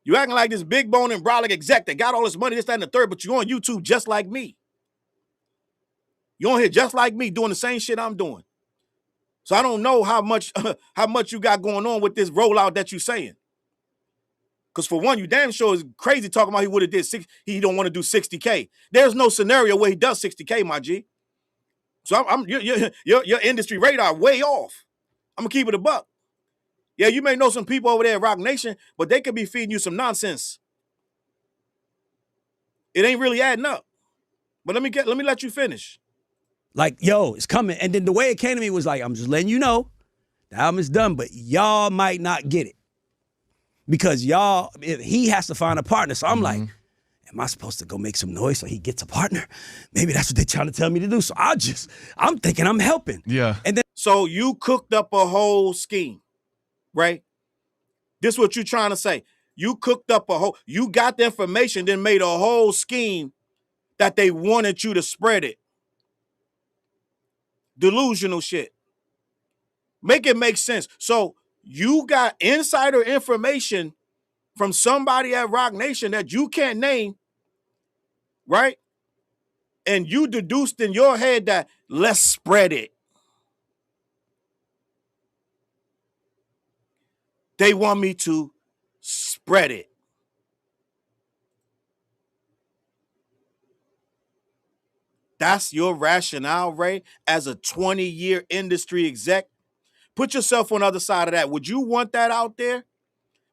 You acting like this big bone and brolic exec that got all this money, this, that, and the third, but you on YouTube just like me. You on here just like me doing the same shit I'm doing. So I don't know how much you got going on with this rollout that you saying. Because for one, you damn sure is crazy talking about he would have did he don't want to do 60K. There's no scenario where he does 60K, my G. So your industry radar way off. I'm gonna keep it a buck. Yeah, you may know some people over there at Rocnation, but they could be feeding you some nonsense. It ain't really adding up. But let me let you finish. Like, yo, it's coming. And then the way it came to me was like, I'm just letting you know, the album is done, but y'all might not get it. Because he has to find a partner. So I'm like, am I supposed to go make some noise so he gets a partner? Maybe that's what they're trying to tell me to do. So I'm thinking I'm helping. Yeah. And then so you cooked up a whole scheme, right? This is what you're trying to say. You cooked up you got the information, then made a whole scheme that they wanted you to spread it. Delusional shit. Make it make sense. So you got insider information from somebody at Rocnation that you can't name, right? And you deduced in your head that let's spread it. They want me to spread it. That's your rationale, Ray, as a 20-year industry exec. Put yourself on the other side of that. Would you want that out there?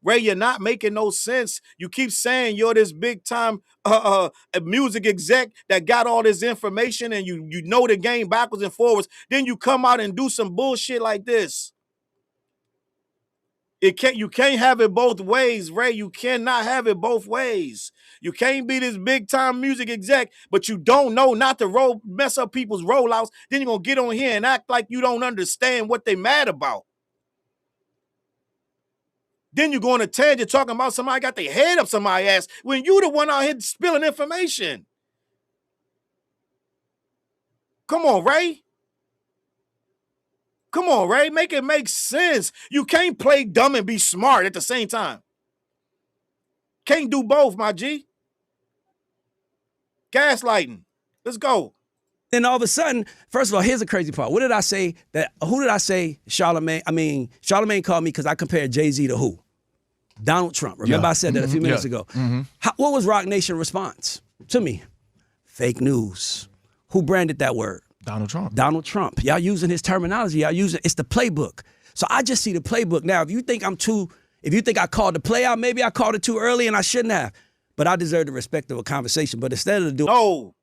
Ray, you're not making no sense. You keep saying you're this big-time music exec that got all this information and you know the game backwards and forwards. Then you come out and do some bullshit like this. You can't have it both ways, Ray. You cannot have it both ways. You can't be this big-time music exec, but you don't know not to mess up people's rollouts. Then you're going to get on here and act like you don't understand what they mad about. Then you go on a tangent talking about somebody got their head up somebody's ass when you the one out here spilling information. Come on, Ray. Come on, Ray. Make it make sense. You can't play dumb and be smart at the same time. Can't do both, my G. Gaslighting. Let's go. Then all of a sudden, first of all, here's the crazy part. Who did I say? Charlemagne? I mean, Charlemagne called me because I compared Jay-Z to who? Donald Trump. Remember I said that a few minutes ago. What was Rocnation response to me? Fake news. Who branded that word? Donald Trump. Donald Trump. Y'all using his terminology. Y'all using it's the playbook. So I just see the playbook. Now, if you think I called the play out, maybe I called it too early and I shouldn't have. But I deserve the respect of a conversation. But instead of doing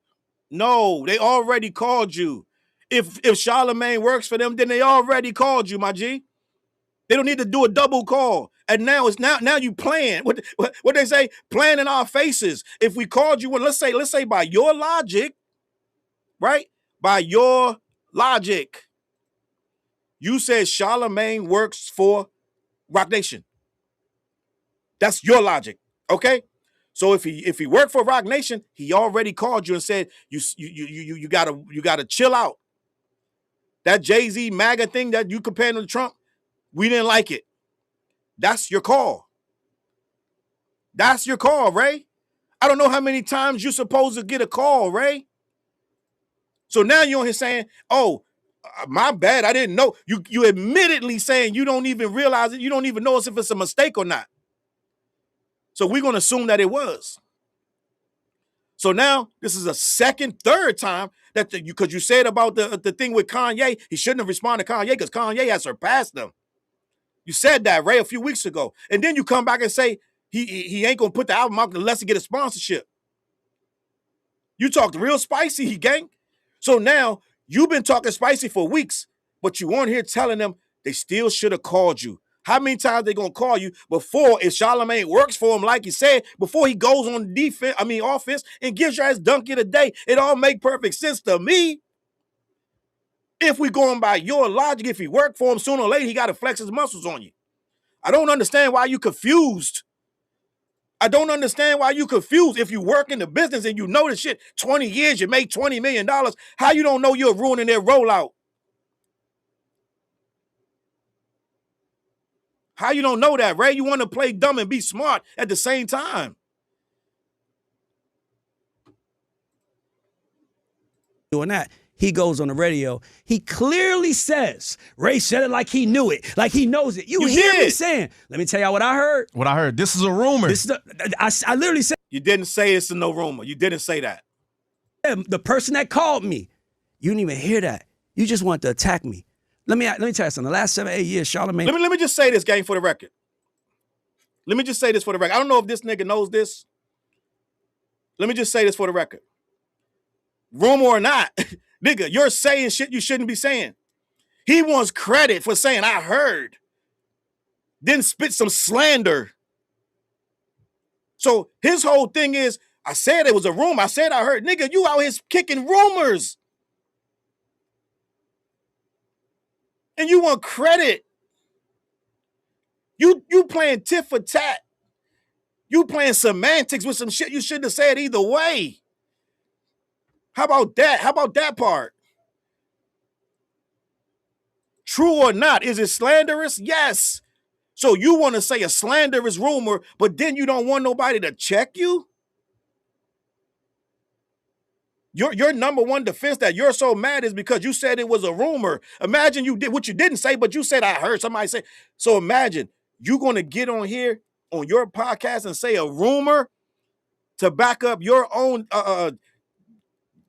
No, they already called you. If Charlemagne works for them, then they already called you, my G. They don't need to do a double call. And now you playing. What they say? Playing in our faces. If we called you, let's say by your logic, right? By your logic, you said Charlemagne works for Rocnation. That's your logic, okay? So if he worked for Rocnation, he already called you and said you gotta chill out. That Jay-Z MAGA thing that you compared to Trump, we didn't like it. That's your call. That's your call, Ray. I don't know how many times you're supposed to get a call, Ray. So now you're on here saying, oh, my bad, I didn't know. You admittedly saying you don't even realize it. You don't even know if it's a mistake or not. So we're going to assume that it was. So now this is a third time that because you said about the thing with Kanye, he shouldn't have responded to Kanye because Kanye has surpassed them. You said that, Ray, a few weeks ago. And then you come back and say he ain't going to put the album out unless he get a sponsorship. You talked real spicy, gang. So now you've been talking spicy for weeks, but you on here telling them they still should have called you. How many times they gonna call you before, if Charlamagne works for him, like he said, before he goes on offense and gives your ass donkey today? It all make perfect sense to me. If we going by your logic, if he worked for him, sooner or later he got to flex his muscles on you. I don't understand why you confused. I don't understand why you confused. If you work in the business and you know this shit, 20 years, you make $20 million, how you don't know you're ruining their rollout? How you don't know that, Ray? You want to play dumb and be smart at the same time. Doing that. He goes on the radio. He clearly says, Ray said it like he knew it, like he knows it. You hear me saying, let me tell y'all what I heard. What I heard. This is a rumor. This is I literally said. You didn't say it's no rumor. You didn't say that. The person that called me, you didn't even hear that. You just want to attack me. Let me tell you something. The last 7-8 years, Charlamagne. Let me just say this, gang, for the record. Let me just say this for the record. I don't know if this nigga knows this. Let me just say this for the record. Rumor or not, nigga, you're saying shit you shouldn't be saying. He wants credit for saying, I heard. Then spit some slander. So his whole thing is, I said it was a rumor. I said I heard. Nigga, you out here kicking rumors. And you want credit. You playing tit for tat. You playing semantics with some shit you shouldn't have said either way. How about that? How about that part? True or not, is it slanderous? Yes. So you want to say a slanderous rumor, but then you don't want nobody to check you? Your number one defense that you're so mad is because you said it was a rumor. Imagine you did what you didn't say, but you said I heard somebody say. So imagine you going to get on here on your podcast and say a rumor to back up your own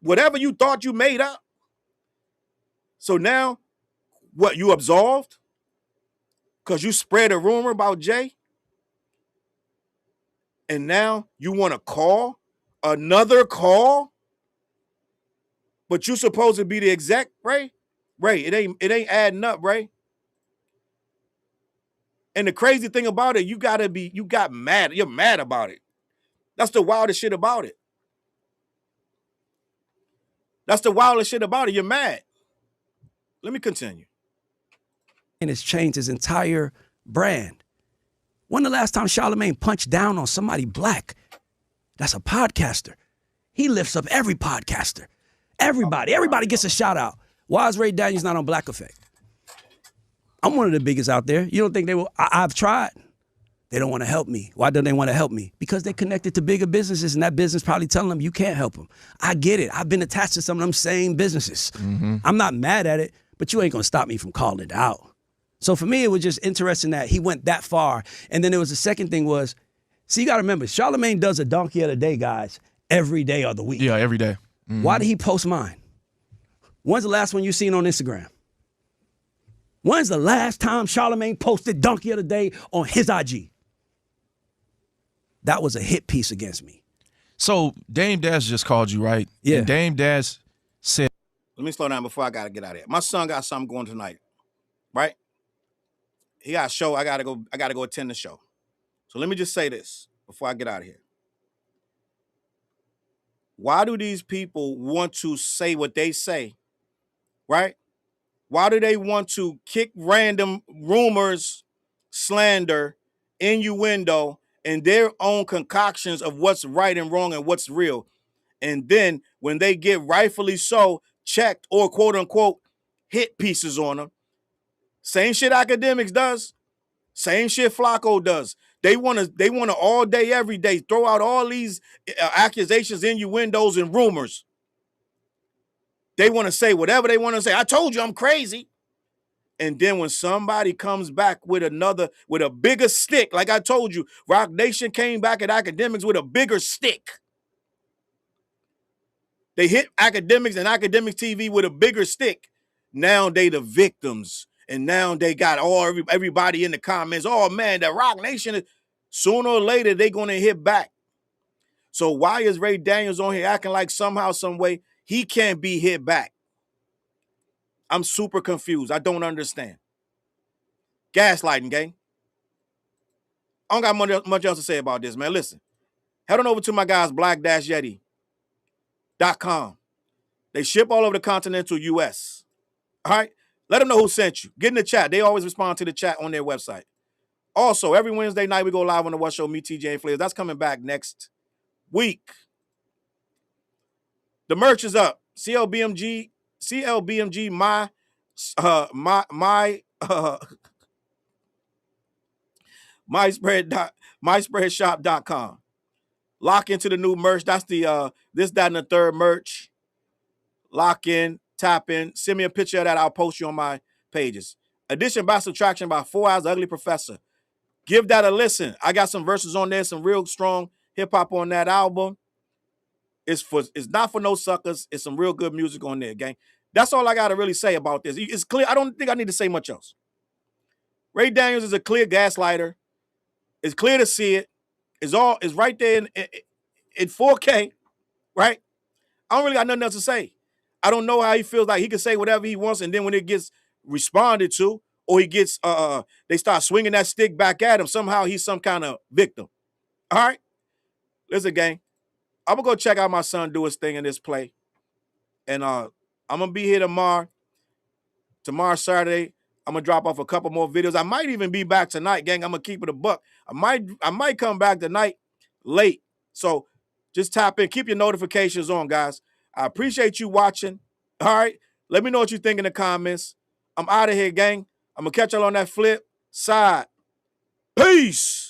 whatever you thought you made up. So now, what, you absolved? Because you spread a rumor about Jay? And now you want to call? Another call? But you supposed to be the exec, Ray? Ray, it ain't adding up, Ray. And the crazy thing about it, you got mad. You're mad about it. That's the wildest shit about it. That's the wildest shit about it. You're mad. Let me continue. And it's changed his entire brand. When the last time Charlamagne punched down on somebody black? That's a podcaster. He lifts up every podcaster. Everybody gets a shout out. Why is Ray Daniels not on Black Effect? I'm one of the biggest out there. You don't think they will? I've tried. They don't want to help me. Why don't they want to help me? Because they're connected to bigger businesses, and that business probably telling them you can't help them. I get it. I've been attached to some of them same businesses. Mm-hmm. I'm not mad at it, but you ain't gonna stop me from calling it out. So for me, it was just interesting that he went that far. And then there was the second thing was, see, you gotta remember, Charlamagne does a donkey of the day, guys, every day of the week. Yeah, every day. Mm-hmm. Why did he post mine? When's the last one you seen on Instagram? When's the last time Charlamagne posted donkey of the day on his IG? That was a hit piece against me. So Dame Dash just called you, right? Yeah. And Dame Dash said, let me slow down before I got to get out of here. My son got something going tonight, right? He got a show. I got to go attend the show. So let me just say this before I get out of here. Why do these people want to say what they say, right? Why do they want to kick random rumors, slander, innuendo, and their own concoctions of what's right and wrong and what's real? And then when they get rightfully so checked or quote unquote hit pieces on them, same shit Akademiks does, same shit Flacco does. They want to all day, every day throw out all these accusations, innuendos, and rumors. They want to say whatever they want to say. I told you I'm crazy. And then when somebody comes back with a bigger stick, like I told you, Rocnation came back at Akademiks with a bigger stick. They hit Akademiks and Akademiks TV with a bigger stick. Now they the victims. And now they got everybody in the comments. Oh man, that Rocnation, sooner or later, they're going to hit back. So why is Ray Daniels on here acting like somehow, some way he can't be hit back? I'm super confused. I don't understand. Gaslighting, gang. I don't got much else to say about this, man. Listen, head on over to my guys, black-yeti.com. They ship all over the continental U.S. All right? Let them know who sent you. Get in the chat. They always respond to the chat on their website. Also, every Wednesday night, we go live on the What Show, me, TJ, and Flares. That's coming back next week. The merch is up. CLBMG, myspreadshop.com. Lock into the new merch. That's the this, that, and the third merch. Lock in, tap in, send me a picture of that. I'll post you on my pages. Addition by Subtraction by 4 Hours, The Ugly Professor. Give that a listen. I got some verses on there, some real strong hip-hop on that album. It's not for no suckers. It's some real good music on there, gang. That's all I got to really say about this. It's clear. I don't think I need to say much else. Ray Daniels is a clear gaslighter. It's clear to see it. It's right there in 4K, right? I don't really got nothing else to say. I don't know how he feels like he can say whatever he wants, and then when it gets responded to, or he gets they start swinging that stick back at him, somehow he's some kind of victim. All right? Listen, gang. I'm going to go check out my son do his thing in this play. And I'm going to be here tomorrow. Tomorrow, Saturday, I'm going to drop off a couple more videos. I might even be back tonight, gang. I'm going to keep it a buck. I might come back tonight late. So just tap in. Keep your notifications on, guys. I appreciate you watching. All right? Let me know what you think in the comments. I'm out of here, gang. I'm going to catch y'all on that flip side. Peace.